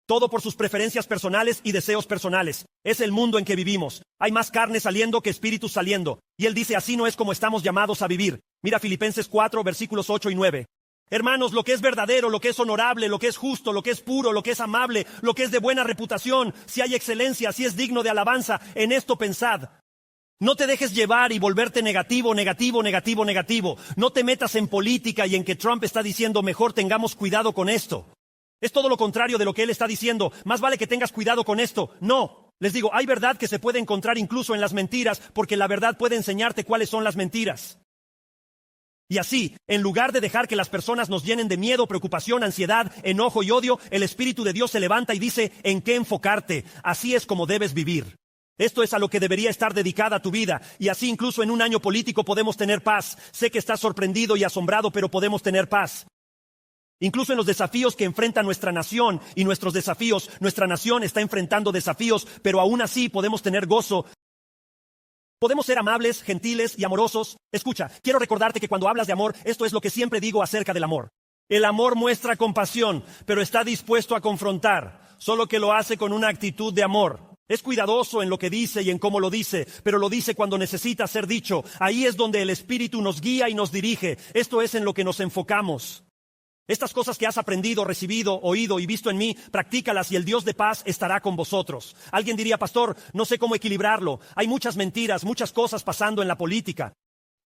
Todo por sus preferencias personales y deseos personales. Es el mundo en que vivimos. Hay más carne saliendo que espíritus saliendo. Y él dice, así no es como estamos llamados a vivir. Mira Filipenses 4, versículos 8 y 9. Hermanos, lo que es verdadero, lo que es honorable, lo que es justo, lo que es puro, lo que es amable, lo que es de buena reputación, si hay excelencia, si es digno de alabanza, en esto pensad. No te dejes llevar y volverte negativo, negativo, negativo, negativo. No te metas en política y en que Trump está diciendo mejor tengamos cuidado con esto. Es todo lo contrario de lo que él está diciendo. Más vale que tengas cuidado con esto. No. Les digo, hay verdad que se puede encontrar incluso en las mentiras, porque la verdad puede enseñarte cuáles son las mentiras. Y así, en lugar de dejar que las personas nos llenen de miedo, preocupación, ansiedad, enojo y odio, el Espíritu de Dios se levanta y dice, ¿en qué enfocarte? Así es como debes vivir. Esto es a lo que debería estar dedicada tu vida. Y así incluso en un año político podemos tener paz. Sé que estás sorprendido y asombrado, pero podemos tener paz. Incluso en los desafíos que enfrenta nuestra nación y nuestros desafíos, nuestra nación está enfrentando desafíos, pero aún así podemos tener gozo. Podemos ser amables, gentiles y amorosos. Escucha, quiero recordarte que cuando hablas de amor, esto es lo que siempre digo acerca del amor. El amor muestra compasión, pero está dispuesto a confrontar, solo que lo hace con una actitud de amor. Es cuidadoso en lo que dice y en cómo lo dice, pero lo dice cuando necesita ser dicho. Ahí es donde el Espíritu nos guía y nos dirige. Esto es en lo que nos enfocamos. Estas cosas que has aprendido, recibido, oído y visto en mí, practícalas y el Dios de paz estará con vosotros. Alguien diría, pastor, no sé cómo equilibrarlo. Hay muchas mentiras, muchas cosas pasando en la política.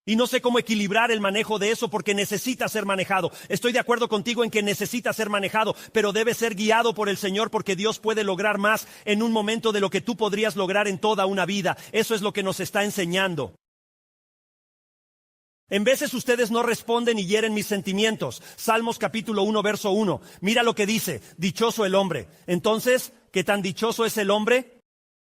Y no sé cómo equilibrar el manejo de eso porque necesita ser manejado. Estoy de acuerdo contigo en que necesita ser manejado, pero debe ser guiado por el Señor porque Dios puede lograr más en un momento de lo que tú podrías lograr en toda una vida. Eso es lo que nos está enseñando. En veces ustedes no responden y hieren mis sentimientos. Salmos capítulo 1, verso 1. Mira lo que dice, dichoso el hombre. Entonces, ¿qué tan dichoso es el hombre?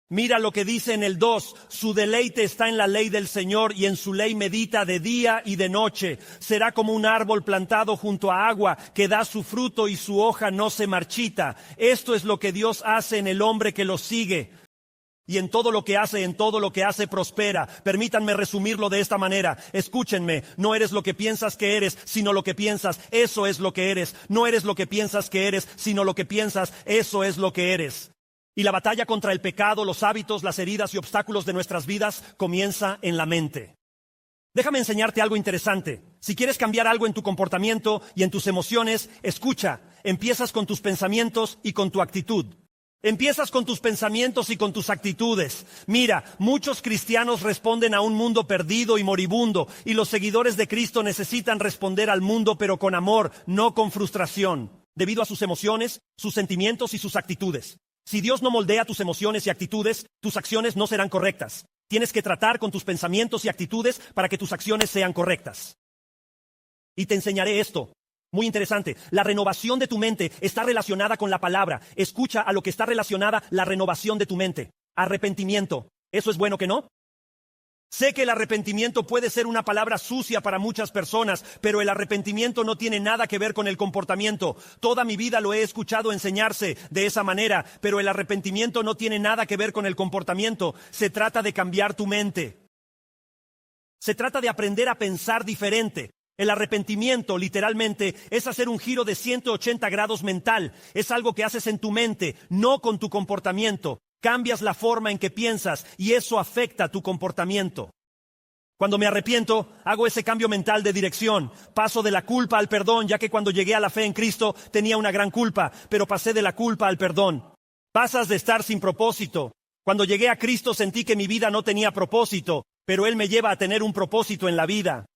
Mira lo que dice en el 2. Su deleite está en la ley del Señor y en su ley medita de día y de noche. Será como un árbol plantado junto a agua que da su fruto y su hoja no se marchita. Esto es lo que Dios hace en el hombre que lo sigue. Y en todo lo que hace prospera. Permítanme resumirlo de esta manera. Escúchenme, no eres lo que piensas que eres, sino lo que piensas. Eso es lo que eres. No eres lo que piensas que eres, sino lo que piensas. Eso es lo que eres. Y la batalla contra el pecado, los hábitos, las heridas y obstáculos de nuestras vidas comienza en la mente. Déjame enseñarte algo interesante. Si quieres cambiar algo en tu comportamiento y en tus emociones, escucha. Empiezas con tus pensamientos y con tu actitud. Empiezas con tus pensamientos y con tus actitudes. Mira, muchos cristianos responden a un mundo perdido y moribundo, y los seguidores de Cristo necesitan responder al mundo, pero con amor, no con frustración, debido a sus emociones, sus sentimientos y sus actitudes. Si Dios no moldea tus emociones y actitudes, tus acciones no serán correctas. Tienes que tratar con tus pensamientos y actitudes para que tus acciones sean correctas. Y te enseñaré esto. Muy interesante, la renovación de tu mente está relacionada con la palabra. Escucha a lo que está relacionada la renovación de tu mente. Arrepentimiento. ¿Eso es bueno que no? Sé que el arrepentimiento puede ser una palabra sucia para muchas personas, pero el arrepentimiento no tiene nada que ver con el comportamiento. Toda mi vida lo he escuchado enseñarse de esa manera, pero el arrepentimiento no tiene nada que ver con el comportamiento. Se trata de cambiar tu mente. Se trata de aprender a pensar diferente. El arrepentimiento, literalmente, es hacer un giro de 180 grados mental. Es algo que haces en tu mente, no con tu comportamiento. Cambias la forma en que piensas y eso afecta tu comportamiento. Cuando me arrepiento, hago ese cambio mental de dirección. Paso de la culpa al perdón, ya que cuando llegué a la fe en Cristo tenía una gran culpa, pero pasé de la culpa al perdón. Pasas de estar sin propósito. Cuando llegué a Cristo sentí que mi vida no tenía propósito, pero Él me lleva a tener un propósito en la vida.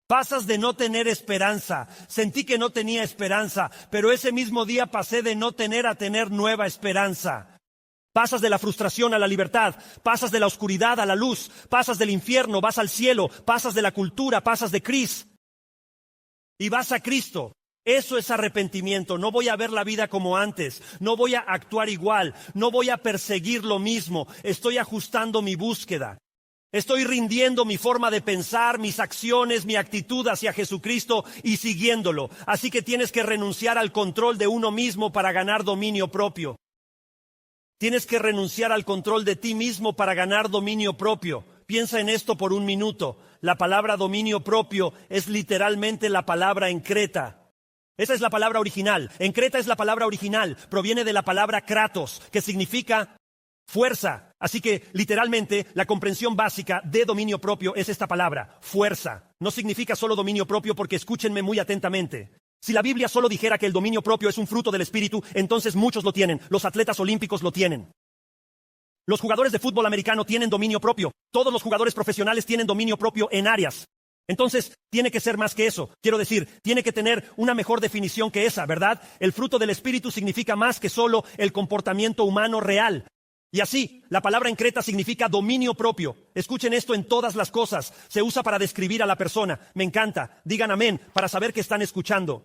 Pasas de no tener esperanza. Sentí que no tenía esperanza, pero ese mismo día pasé de no tener a tener nueva esperanza. Pasas de la frustración a la libertad, pasas de la oscuridad a la luz, pasas del infierno, vas al cielo, pasas de la cultura, pasas de Cristo y vas a Cristo. Eso es arrepentimiento. No voy a ver la vida como antes. No voy a actuar igual. No voy a perseguir lo mismo. Estoy ajustando mi búsqueda. Estoy rindiendo mi forma de pensar, mis acciones, mi actitud hacia Jesucristo y siguiéndolo. Así que tienes que renunciar al control de uno mismo para ganar dominio propio. Tienes que renunciar al control de ti mismo para ganar dominio propio. Piensa en esto por un minuto. La palabra dominio propio es literalmente la palabra encreta. Esa es la palabra original. Encreta es la palabra original. Proviene de la palabra kratos, que significa fuerza. Así que, literalmente, la comprensión básica de dominio propio es esta palabra, fuerza. No significa solo dominio propio porque escúchenme muy atentamente. Si la Biblia solo dijera que el dominio propio es un fruto del Espíritu, entonces muchos lo tienen. Los atletas olímpicos lo tienen. Los jugadores de fútbol americano tienen dominio propio. Todos los jugadores profesionales tienen dominio propio en áreas. Entonces, tiene que ser más que eso. Quiero decir, tiene que tener una mejor definición que esa, ¿verdad? El fruto del Espíritu significa más que solo el comportamiento humano real. Y así, la palabra encreta significa dominio propio. Escuchen esto en todas las cosas. Se usa para describir a la persona. Me encanta. Digan amén para saber que están escuchando.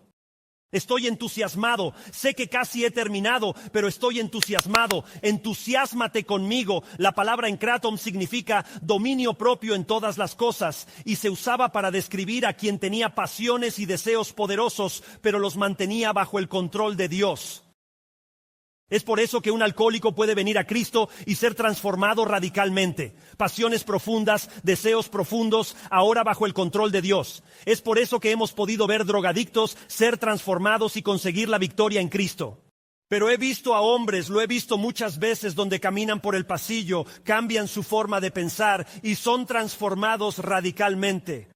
Estoy entusiasmado. Sé que casi he terminado, pero estoy entusiasmado. Entusiásmate conmigo. La palabra encratom significa dominio propio en todas las cosas y se usaba para describir a quien tenía pasiones y deseos poderosos, pero los mantenía bajo el control de Dios. Es por eso que un alcohólico puede venir a Cristo y ser transformado radicalmente. Pasiones profundas, deseos profundos, ahora bajo el control de Dios. Es por eso que hemos podido ver drogadictos ser transformados y conseguir la victoria en Cristo. Pero he visto a hombres, lo he visto muchas veces, donde caminan por el pasillo, cambian su forma de pensar y son transformados radicalmente.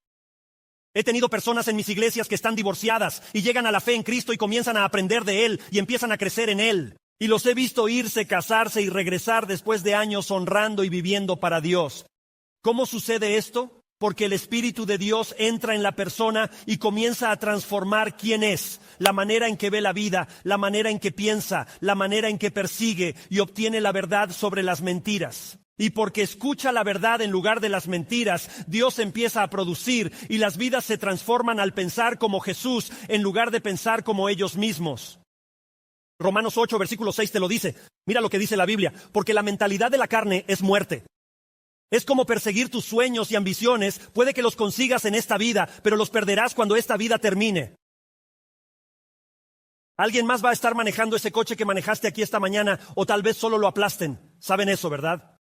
He tenido personas en mis iglesias que están divorciadas y llegan a la fe en Cristo y comienzan a aprender de Él y empiezan a crecer en Él. Y los he visto irse, casarse y regresar después de años honrando y viviendo para Dios. ¿Cómo sucede esto? Porque el Espíritu de Dios entra en la persona y comienza a transformar quién es, la manera en que ve la vida, la manera en que piensa, la manera en que persigue y obtiene la verdad sobre las mentiras. Y porque escucha la verdad en lugar de las mentiras, Dios empieza a producir y las vidas se transforman al pensar como Jesús en lugar de pensar como ellos mismos. Romanos 8, versículo 6 te lo dice. Mira lo que dice la Biblia. Porque la mentalidad de la carne es muerte. Es como perseguir tus sueños y ambiciones. Puede que los consigas en esta vida, pero los perderás cuando esta vida termine. Alguien más va a estar manejando ese coche que manejaste aquí esta mañana, o tal vez solo lo aplasten. ¿Saben eso, verdad?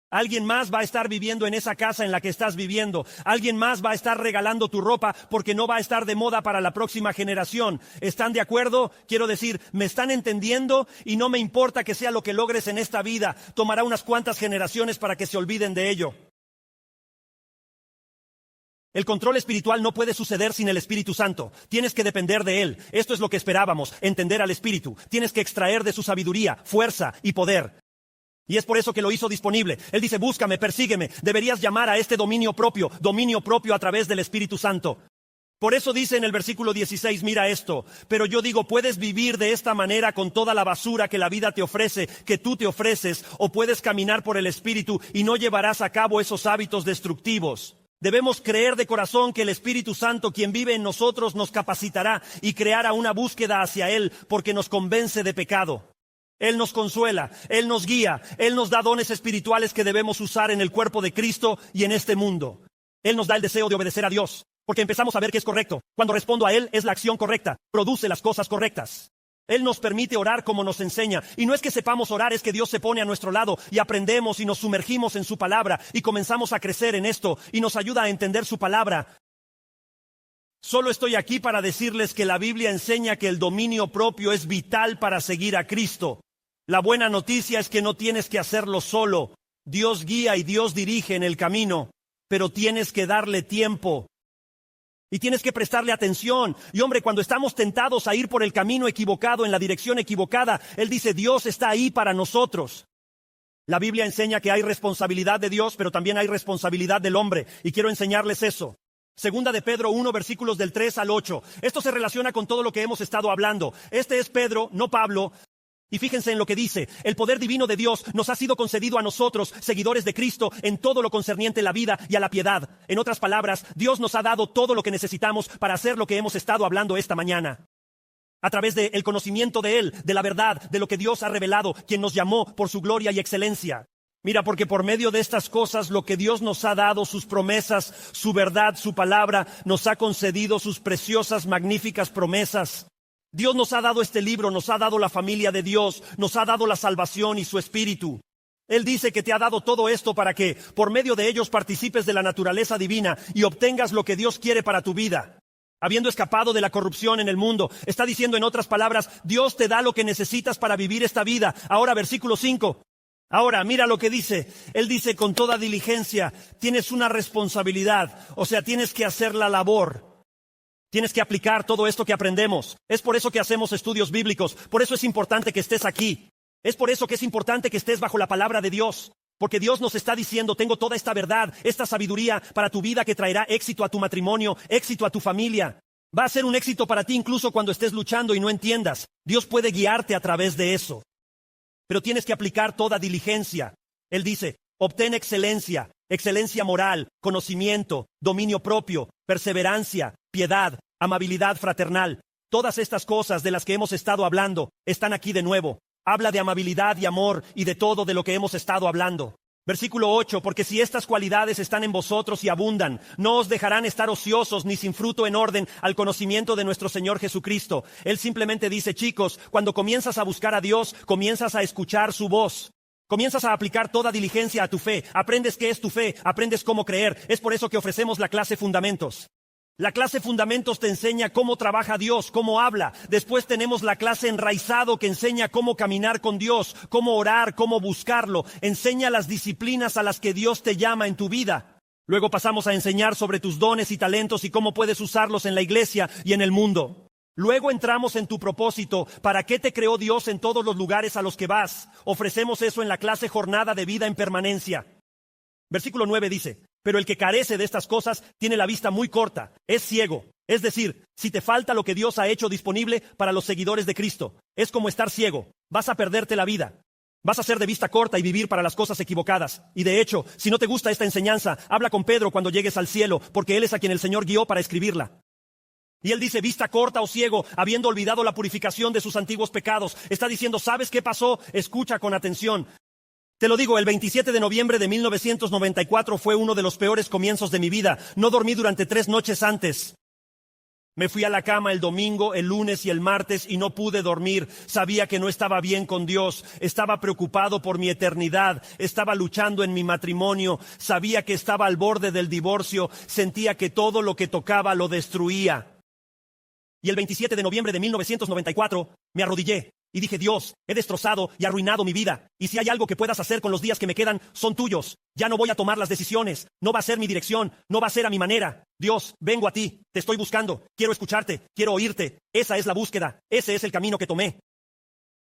Alguien más va a estar viviendo en esa casa en la que estás viviendo. Alguien más va a estar regalando tu ropa porque no va a estar de moda para la próxima generación. ¿Están de acuerdo? Quiero decir, ¿me están entendiendo? Y no me importa que sea lo que logres en esta vida. Tomará unas cuantas generaciones para que se olviden de ello. El control espiritual no puede suceder sin el Espíritu Santo. Tienes que depender de Él. Esto es lo que esperábamos, entender al Espíritu. Tienes que extraer de su sabiduría, fuerza y poder. Y es por eso que lo hizo disponible. Él dice, búscame, persígueme. Deberías llamar a este dominio propio a través del Espíritu Santo. Por eso dice en el versículo 16, mira esto. Pero yo digo, puedes vivir de esta manera con toda la basura que la vida te ofrece, que tú te ofreces, o puedes caminar por el Espíritu y no llevarás a cabo esos hábitos destructivos. Debemos creer de corazón que el Espíritu Santo, quien vive en nosotros, nos capacitará y creará una búsqueda hacia Él porque nos convence de pecado. Él nos consuela, Él nos guía, Él nos da dones espirituales que debemos usar en el cuerpo de Cristo y en este mundo. Él nos da el deseo de obedecer a Dios, porque empezamos a ver que es correcto. Cuando respondo a Él, es la acción correcta, produce las cosas correctas. Él nos permite orar como nos enseña. Y no es que sepamos orar, es que Dios se pone a nuestro lado y aprendemos y nos sumergimos en su palabra y comenzamos a crecer en esto y nos ayuda a entender su palabra. Solo estoy aquí para decirles que la Biblia enseña que el dominio propio es vital para seguir a Cristo. La buena noticia es que no tienes que hacerlo solo. Dios guía y Dios dirige en el camino, pero tienes que darle tiempo. Y tienes que prestarle atención. Y hombre, cuando estamos tentados a ir por el camino equivocado, en la dirección equivocada, Él dice, Dios está ahí para nosotros. La Biblia enseña que hay responsabilidad de Dios, pero también hay responsabilidad del hombre. Y quiero enseñarles eso. Segunda de Pedro 1, versículos del 3 al 8. Esto se relaciona con todo lo que hemos estado hablando. Este es Pedro, no Pablo, Y fíjense en lo que dice: el poder divino de Dios nos ha sido concedido a nosotros, seguidores de Cristo, en todo lo concerniente a la vida y a la piedad. En otras palabras, Dios nos ha dado todo lo que necesitamos para hacer lo que hemos estado hablando esta mañana. A través del conocimiento de Él, de la verdad, de lo que Dios ha revelado, quien nos llamó por su gloria y excelencia. Mira, porque por medio de estas cosas, lo que Dios nos ha dado, sus promesas, su verdad, su palabra, nos ha concedido sus preciosas, magníficas promesas. Dios nos ha dado este libro, nos ha dado la familia de Dios, nos ha dado la salvación y su espíritu. Él dice que te ha dado todo esto para que, por medio de ellos, participes de la naturaleza divina y obtengas lo que Dios quiere para tu vida. Habiendo escapado de la corrupción en el mundo, está diciendo en otras palabras, Dios te da lo que necesitas para vivir esta vida. Ahora, versículo 5. Ahora, mira lo que dice. Él dice: con toda diligencia, tienes una responsabilidad, o sea, tienes que hacer la labor. Tienes que aplicar todo esto que aprendemos. Es por eso que hacemos estudios bíblicos. Por eso es importante que estés aquí. Es por eso que es importante que estés bajo la palabra de Dios. Porque Dios nos está diciendo: tengo toda esta verdad, esta sabiduría para tu vida que traerá éxito a tu matrimonio, éxito a tu familia. Va a ser un éxito para ti incluso cuando estés luchando y no entiendas. Dios puede guiarte a través de eso. Pero tienes que aplicar toda diligencia. Él dice: obtén excelencia, excelencia moral, conocimiento, dominio propio, perseverancia, piedad, amabilidad fraternal. Todas estas cosas de las que hemos estado hablando están aquí de nuevo. Habla de amabilidad y amor y de todo de lo que hemos estado hablando. Versículo 8, porque si estas cualidades están en vosotros y abundan, no os dejarán estar ociosos ni sin fruto en orden al conocimiento de nuestro Señor Jesucristo. Él simplemente dice: chicos, cuando comienzas a buscar a Dios, comienzas a escuchar su voz. Comienzas a aplicar toda diligencia a tu fe. Aprendes qué es tu fe, aprendes cómo creer. Es por eso que ofrecemos la clase Fundamentos. La clase Fundamentos te enseña cómo trabaja Dios, cómo habla. Después tenemos la clase Enraizado, que enseña cómo caminar con Dios, cómo orar, cómo buscarlo. Enseña las disciplinas a las que Dios te llama en tu vida. Luego pasamos a enseñar sobre tus dones y talentos y cómo puedes usarlos en la iglesia y en el mundo. Luego entramos en tu propósito. ¿Para qué te creó Dios en todos los lugares a los que vas? Ofrecemos eso en la clase Jornada de Vida en Permanencia. Versículo 9 dice: pero el que carece de estas cosas tiene la vista muy corta, es ciego. Es decir, si te falta lo que Dios ha hecho disponible para los seguidores de Cristo, es como estar ciego. Vas a perderte la vida. Vas a ser de vista corta y vivir para las cosas equivocadas. Y de hecho, si no te gusta esta enseñanza, habla con Pedro cuando llegues al cielo, porque él es a quien el Señor guió para escribirla. Y él dice: vista corta o ciego, habiendo olvidado la purificación de sus antiguos pecados. Está diciendo: ¿sabes qué pasó? Escucha con atención. Te lo digo, el 27 de noviembre de 1994 fue uno de los peores comienzos de mi vida. No dormí durante 3 noches antes. Me fui a la cama el domingo, el lunes y el martes y no pude dormir. Sabía que no estaba bien con Dios. Estaba preocupado por mi eternidad. Estaba luchando en mi matrimonio. Sabía que estaba al borde del divorcio. Sentía que todo lo que tocaba lo destruía. Y el 27 de noviembre de 1994 me arrodillé y dije: Dios, he destrozado y arruinado mi vida. Y si hay algo que puedas hacer con los días que me quedan, son tuyos. Ya no voy a tomar las decisiones. No va a ser mi dirección. No va a ser a mi manera. Dios, vengo a ti. Te estoy buscando. Quiero escucharte. Quiero oírte. Esa es la búsqueda. Ese es el camino que tomé.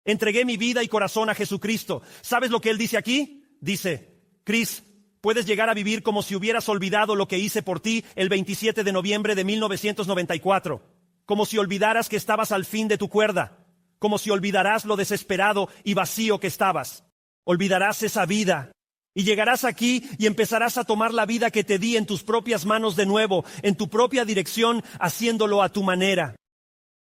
Entregué mi vida y corazón a Jesucristo. ¿Sabes lo que Él dice aquí? Dice: Chris, puedes llegar a vivir como si hubieras olvidado lo que hice por ti el 27 de noviembre de 1994. Como si olvidaras que estabas al fin de tu cuerda. Como si olvidarás lo desesperado y vacío que estabas. Olvidarás esa vida. Y llegarás aquí y empezarás a tomar la vida que te di en tus propias manos de nuevo, en tu propia dirección, haciéndolo a tu manera.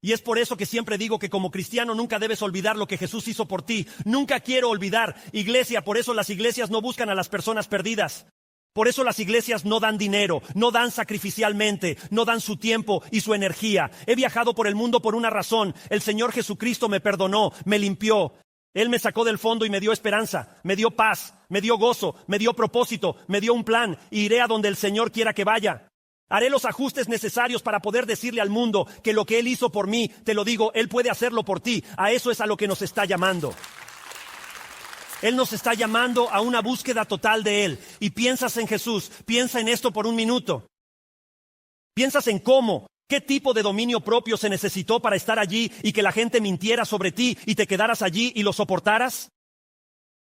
Y es por eso que siempre digo que como cristiano nunca debes olvidar lo que Jesús hizo por ti. Nunca quiero olvidar. Iglesia, por eso las iglesias no buscan a las personas perdidas. Por eso las iglesias no dan dinero, no dan sacrificialmente, no dan su tiempo y su energía. He viajado por el mundo por una razón. El Señor Jesucristo me perdonó, me limpió. Él me sacó del fondo y me dio esperanza, me dio paz, me dio gozo, me dio propósito, me dio un plan. Y iré a donde el Señor quiera que vaya. Haré los ajustes necesarios para poder decirle al mundo que lo que Él hizo por mí, te lo digo, Él puede hacerlo por ti. A eso es a lo que nos está llamando. Él nos está llamando a una búsqueda total de Él. Y piensas en Jesús, piensa en esto por un minuto. Piensas en cómo, qué tipo de dominio propio se necesitó para estar allí y que la gente mintiera sobre ti y te quedaras allí y lo soportaras.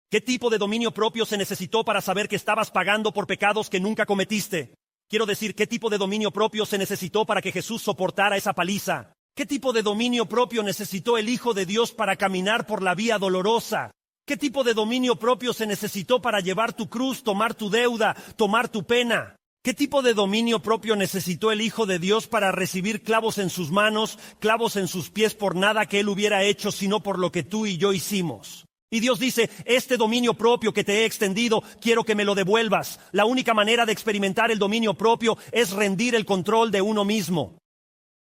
¿Qué tipo de dominio propio se necesitó para saber que estabas pagando por pecados que nunca cometiste? Quiero decir, ¿qué tipo de dominio propio se necesitó para que Jesús soportara esa paliza? ¿Qué tipo de dominio propio necesitó el Hijo de Dios para caminar por la vía dolorosa? ¿Qué tipo de dominio propio se necesitó para llevar tu cruz, tomar tu deuda, tomar tu pena? ¿Qué tipo de dominio propio necesitó el Hijo de Dios para recibir clavos en sus manos, clavos en sus pies por nada que Él hubiera hecho, sino por lo que tú y yo hicimos? Y Dios dice, este dominio propio que te he extendido, quiero que me lo devuelvas. La única manera de experimentar el dominio propio es rendir el control de uno mismo.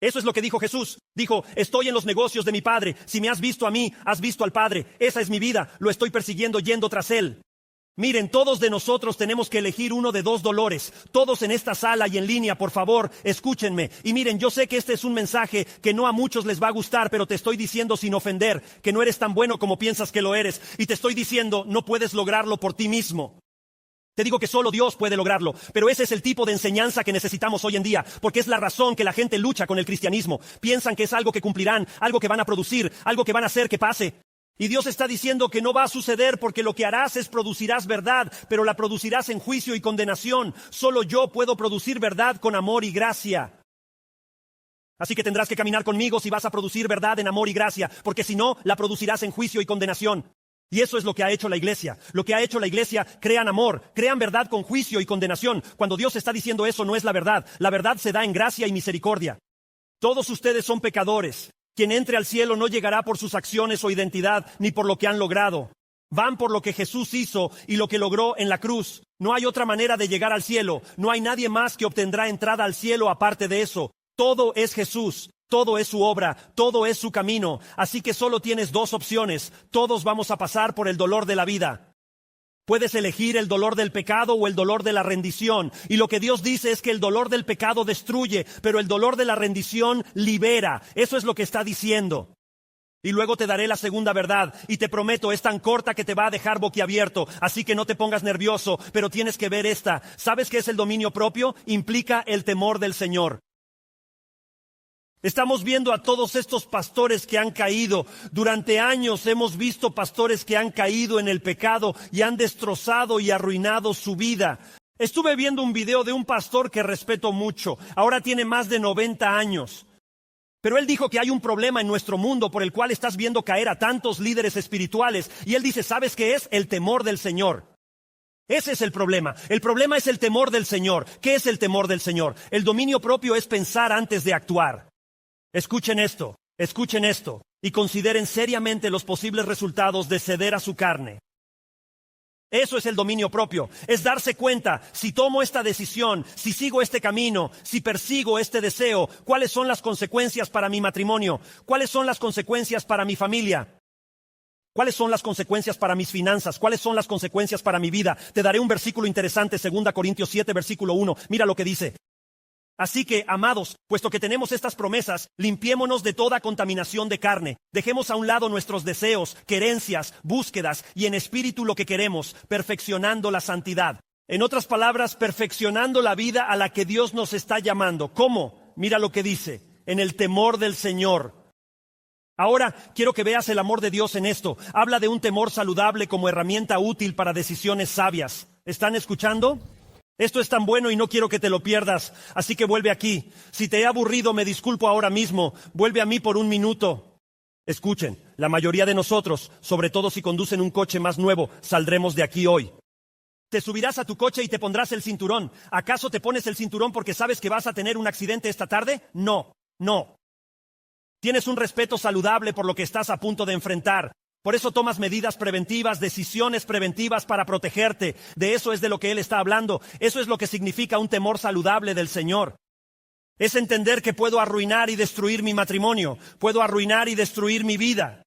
Eso es lo que dijo Jesús. Dijo, estoy en los negocios de mi Padre. Si me has visto a mí, has visto al Padre. Esa es mi vida. Lo estoy persiguiendo yendo tras Él. Miren, todos de nosotros tenemos que elegir uno de dos dolores. Todos en esta sala y en línea, por favor, escúchenme. Y miren, yo sé que este es un mensaje que no a muchos les va a gustar, pero te estoy diciendo sin ofender, que no eres tan bueno como piensas que lo eres. Y te estoy diciendo, no puedes lograrlo por ti mismo. Te digo que solo Dios puede lograrlo, pero ese es el tipo de enseñanza que necesitamos hoy en día, porque es la razón que la gente lucha con el cristianismo. Piensan que es algo que cumplirán, algo que van a producir, algo que van a hacer que pase. Y Dios está diciendo que no va a suceder porque lo que harás es producirás verdad, pero la producirás en juicio y condenación. Solo yo puedo producir verdad con amor y gracia. Así que tendrás que caminar conmigo si vas a producir verdad en amor y gracia, porque si no, la producirás en juicio y condenación. Y eso es lo que ha hecho la iglesia. Lo que ha hecho la iglesia, crean amor, crean verdad con juicio y condenación. Cuando Dios está diciendo eso, no es la verdad. La verdad se da en gracia y misericordia. Todos ustedes son pecadores. Quien entre al cielo no llegará por sus acciones o identidad, ni por lo que han logrado. Van por lo que Jesús hizo y lo que logró en la cruz. No hay otra manera de llegar al cielo. No hay nadie más que obtendrá entrada al cielo aparte de eso. Todo es Jesús. Todo es su obra, todo es su camino, así que solo tienes dos opciones. Todos vamos a pasar por el dolor de la vida. Puedes elegir el dolor del pecado o el dolor de la rendición. Y lo que Dios dice es que el dolor del pecado destruye, pero el dolor de la rendición libera. Eso es lo que está diciendo. Y luego te daré la segunda verdad, y te prometo, es tan corta que te va a dejar boquiabierto, así que no te pongas nervioso, pero tienes que ver esta. ¿Sabes qué es el dominio propio? Implica el temor del Señor. Estamos viendo a todos estos pastores que han caído. Durante años hemos visto pastores que han caído en el pecado y han destrozado y arruinado su vida. Estuve viendo un video de un pastor que respeto mucho. Ahora tiene más de 90 años. Pero él dijo que hay un problema en nuestro mundo por el cual estás viendo caer a tantos líderes espirituales. Y él dice, ¿sabes qué es? El temor del Señor. Ese es el problema. El problema es el temor del Señor. ¿Qué es el temor del Señor? El dominio propio es pensar antes de actuar. Escuchen esto y consideren seriamente los posibles resultados de ceder a su carne. Eso es el dominio propio, es darse cuenta, si tomo esta decisión, si sigo este camino, si persigo este deseo, cuáles son las consecuencias para mi matrimonio, cuáles son las consecuencias para mi familia, cuáles son las consecuencias para mis finanzas, cuáles son las consecuencias para mi vida. Te daré un versículo interesante, 2 Corintios 7, versículo 1, mira lo que dice. Así que, amados, puesto que tenemos estas promesas, limpiémonos de toda contaminación de carne. Dejemos a un lado nuestros deseos, querencias, búsquedas y en espíritu lo que queremos, perfeccionando la santidad. En otras palabras, perfeccionando la vida a la que Dios nos está llamando. ¿Cómo? Mira lo que dice, en el temor del Señor. Ahora, quiero que veas el amor de Dios en esto. Habla de un temor saludable como herramienta útil para decisiones sabias. ¿Están escuchando? Esto es tan bueno y no quiero que te lo pierdas, así que vuelve aquí. Si te he aburrido, me disculpo ahora mismo. Vuelve a mí por un minuto. Escuchen, la mayoría de nosotros, sobre todo si conducen un coche más nuevo, saldremos de aquí hoy. Te subirás a tu coche y te pondrás el cinturón. ¿Acaso te pones el cinturón porque sabes que vas a tener un accidente esta tarde? No. Tienes un respeto saludable por lo que estás a punto de enfrentar. Por eso tomas medidas preventivas, decisiones preventivas para protegerte. De eso es de lo que Él está hablando. Eso es lo que significa un temor saludable del Señor. Es entender que puedo arruinar y destruir mi matrimonio. Puedo arruinar y destruir mi vida.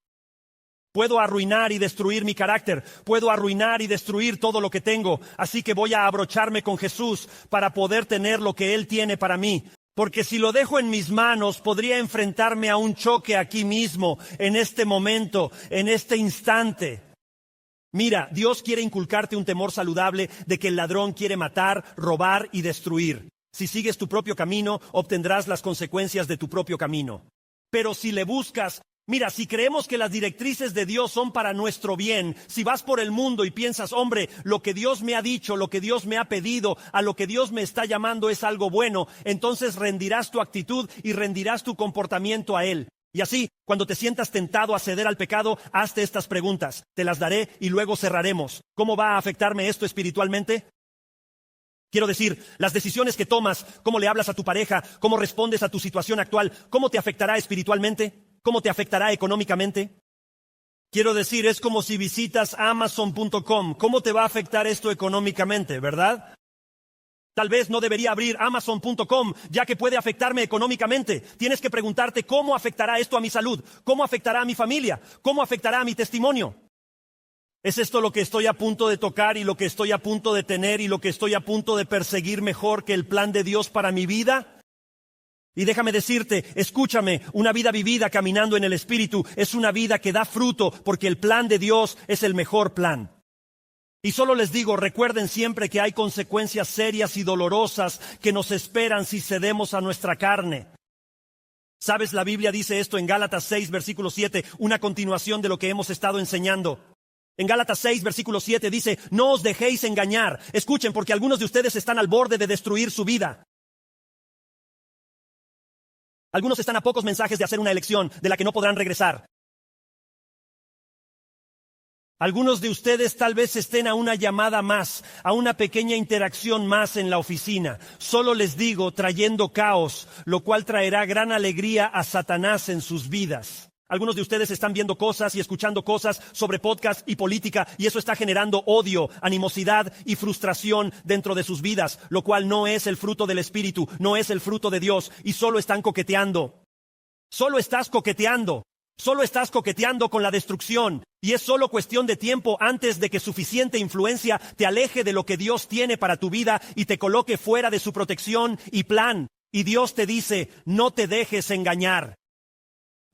Puedo arruinar y destruir mi carácter. Puedo arruinar y destruir todo lo que tengo. Así que voy a abrocharme con Jesús para poder tener lo que Él tiene para mí. Porque si lo dejo en mis manos, podría enfrentarme a un choque aquí mismo, en este momento, en este instante. Mira, Dios quiere inculcarte un temor saludable de que el ladrón quiere matar, robar y destruir. Si sigues tu propio camino, obtendrás las consecuencias de tu propio camino. Pero si le buscas, Mira, si creemos que las directrices de Dios son para nuestro bien, si vas por el mundo y piensas, hombre, lo que Dios me ha dicho, lo que Dios me ha pedido, a lo que Dios me está llamando es algo bueno, entonces rendirás tu actitud y rendirás tu comportamiento a Él. Y así, cuando te sientas tentado a ceder al pecado, hazte estas preguntas. Te las daré y luego cerraremos. ¿Cómo va a afectarme esto espiritualmente? Quiero decir, las decisiones que tomas, cómo le hablas a tu pareja, cómo respondes a tu situación actual, ¿cómo te afectará espiritualmente? ¿Cómo te afectará económicamente? Quiero decir, es como si visitas Amazon.com. ¿Cómo te va a afectar esto económicamente, verdad? Tal vez no debería abrir Amazon.com, ya que puede afectarme económicamente. Tienes que preguntarte cómo afectará esto a mi salud, cómo afectará a mi familia, cómo afectará a mi testimonio. ¿Es esto lo que estoy a punto de tocar y lo que estoy a punto de tener y lo que estoy a punto de perseguir mejor que el plan de Dios para mi vida? Y déjame decirte, escúchame, una vida vivida caminando en el Espíritu es una vida que da fruto porque el plan de Dios es el mejor plan. Y solo les digo, recuerden siempre que hay consecuencias serias y dolorosas que nos esperan si cedemos a nuestra carne. ¿Sabes? La Biblia dice esto en Gálatas 6, versículo 7, una continuación de lo que hemos estado enseñando. En Gálatas 6, versículo 7 dice, no os dejéis engañar. Escuchen, porque algunos de ustedes están al borde de destruir su vida. Algunos están a pocos mensajes de hacer una elección de la que no podrán regresar. Algunos de ustedes tal vez estén a una llamada más, a una pequeña interacción más en la oficina. Solo les digo, trayendo caos, lo cual traerá gran alegría a Satanás en sus vidas. Algunos de ustedes están viendo cosas y escuchando cosas sobre podcast y política y eso está generando odio, animosidad y frustración dentro de sus vidas, lo cual no es el fruto del Espíritu, no es el fruto de Dios y solo están coqueteando. Solo estás coqueteando con la destrucción y es solo cuestión de tiempo antes de que suficiente influencia te aleje de lo que Dios tiene para tu vida y te coloque fuera de su protección y plan. Y Dios te dice, no te dejes engañar.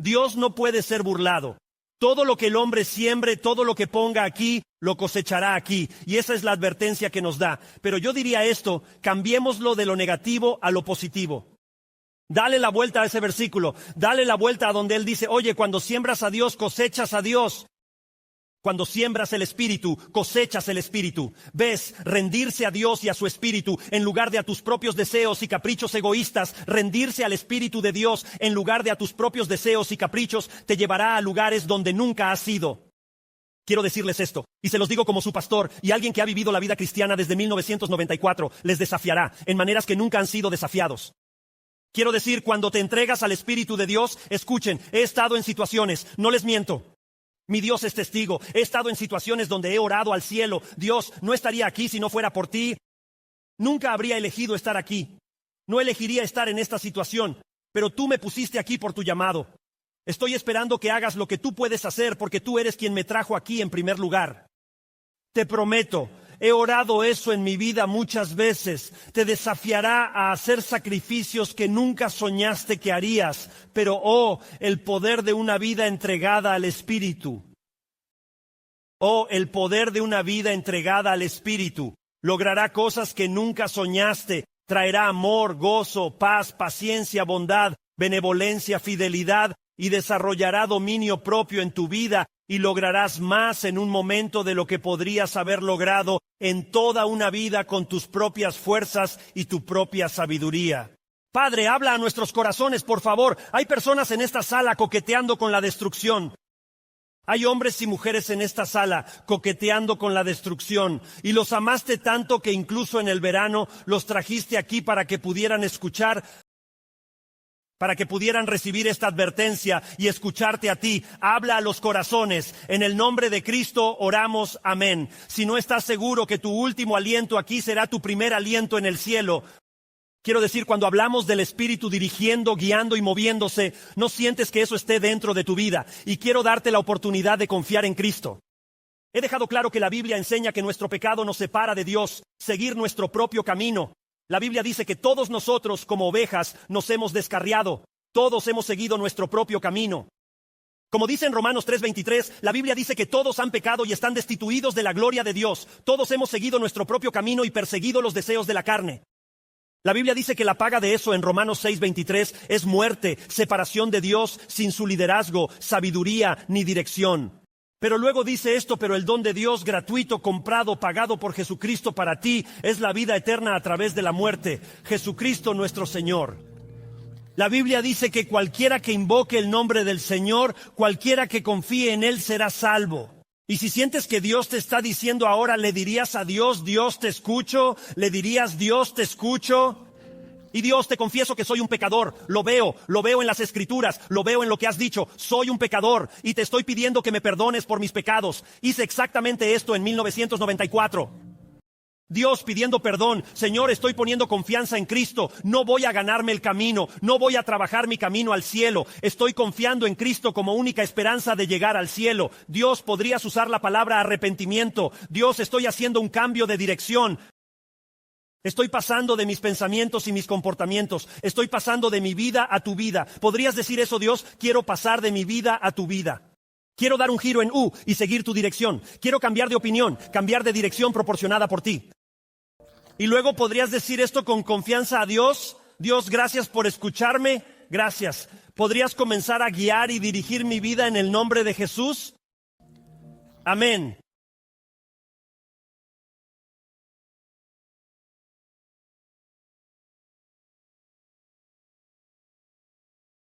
Dios no puede ser burlado. Todo lo que el hombre siembre, todo lo que ponga aquí, lo cosechará aquí. Y esa es la advertencia que nos da. Pero yo diría esto, cambiémoslo de lo negativo a lo positivo. Dale la vuelta a ese versículo. Dale la vuelta a donde él dice, oye, cuando siembras a Dios, cosechas a Dios. Cuando siembras el Espíritu, cosechas el Espíritu. Ves, rendirse a Dios y a su Espíritu en lugar de a tus propios deseos y caprichos egoístas, rendirse al Espíritu de Dios en lugar de a tus propios deseos y caprichos, te llevará a lugares donde nunca has ido. Quiero decirles esto, y se los digo como su pastor y alguien que ha vivido la vida cristiana desde 1994, les desafiará en maneras que nunca han sido desafiados. Quiero decir, cuando te entregas al Espíritu de Dios, escuchen, he estado en situaciones, no les miento. Mi Dios es testigo. He estado en situaciones donde he orado al cielo. Dios, no estaría aquí si no fuera por ti. Nunca habría elegido estar aquí. No elegiría estar en esta situación. Pero tú me pusiste aquí por tu llamado. Estoy esperando que hagas lo que tú puedes hacer porque tú eres quien me trajo aquí en primer lugar. Te prometo, he orado eso en mi vida muchas veces. Te desafiará a hacer sacrificios que nunca soñaste que harías. Pero, oh, el poder de una vida entregada al Espíritu. Oh, el poder de una vida entregada al Espíritu. Logrará cosas que nunca soñaste. Traerá amor, gozo, paz, paciencia, bondad, benevolencia, fidelidad y desarrollará dominio propio en tu vida. Y lograrás más en un momento de lo que podrías haber logrado en toda una vida con tus propias fuerzas y tu propia sabiduría. Padre, habla a nuestros corazones, por favor. Hay personas en esta sala coqueteando con la destrucción. Hay hombres y mujeres en esta sala coqueteando con la destrucción. Y los amaste tanto que incluso en el verano los trajiste aquí para que pudieran escuchar, para que pudieran recibir esta advertencia y escucharte a ti. Habla a los corazones. En el nombre de Cristo oramos, amén. Si no estás seguro que tu último aliento aquí será tu primer aliento en el cielo, quiero decir, cuando hablamos del Espíritu dirigiendo, guiando y moviéndose, no sientes que eso esté dentro de tu vida. Y quiero darte la oportunidad de confiar en Cristo. He dejado claro que la Biblia enseña que nuestro pecado nos separa de Dios, seguir nuestro propio camino. La Biblia dice que todos nosotros, como ovejas, nos hemos descarriado. Todos hemos seguido nuestro propio camino. Como dice en Romanos 3:23, la Biblia dice que todos han pecado y están destituidos de la gloria de Dios. Todos hemos seguido nuestro propio camino y perseguido los deseos de la carne. La Biblia dice que la paga de eso en Romanos 6:23 es muerte, separación de Dios sin su liderazgo, sabiduría ni dirección. Pero luego dice esto, pero el don de Dios gratuito, comprado, pagado por Jesucristo para ti, es la vida eterna a través de la muerte, Jesucristo nuestro Señor. La Biblia dice que cualquiera que invoque el nombre del Señor, cualquiera que confíe en Él será salvo. Y si sientes que Dios te está diciendo ahora, le dirías a Dios, Dios te escucho, le dirías, Dios te escucho. Y Dios, te confieso que soy un pecador, lo veo en las Escrituras, lo veo en lo que has dicho, soy un pecador y te estoy pidiendo que me perdones por mis pecados. Hice exactamente esto en 1994. Dios pidiendo perdón, Señor, estoy poniendo confianza en Cristo, no voy a ganarme el camino, no voy a trabajar mi camino al cielo, estoy confiando en Cristo como única esperanza de llegar al cielo. Dios, podrías usar la palabra arrepentimiento. Dios, estoy haciendo un cambio de dirección. Estoy pasando de mis pensamientos y mis comportamientos, estoy pasando de mi vida a tu vida. ¿Podrías decir eso, Dios? Quiero pasar de mi vida a tu vida. Quiero dar un giro en U y seguir tu dirección. Quiero cambiar de opinión, cambiar de dirección proporcionada por ti. Y luego podrías decir esto con confianza a Dios. Dios, gracias por escucharme. Gracias. ¿Podrías comenzar a guiar y dirigir mi vida en el nombre de Jesús? Amén.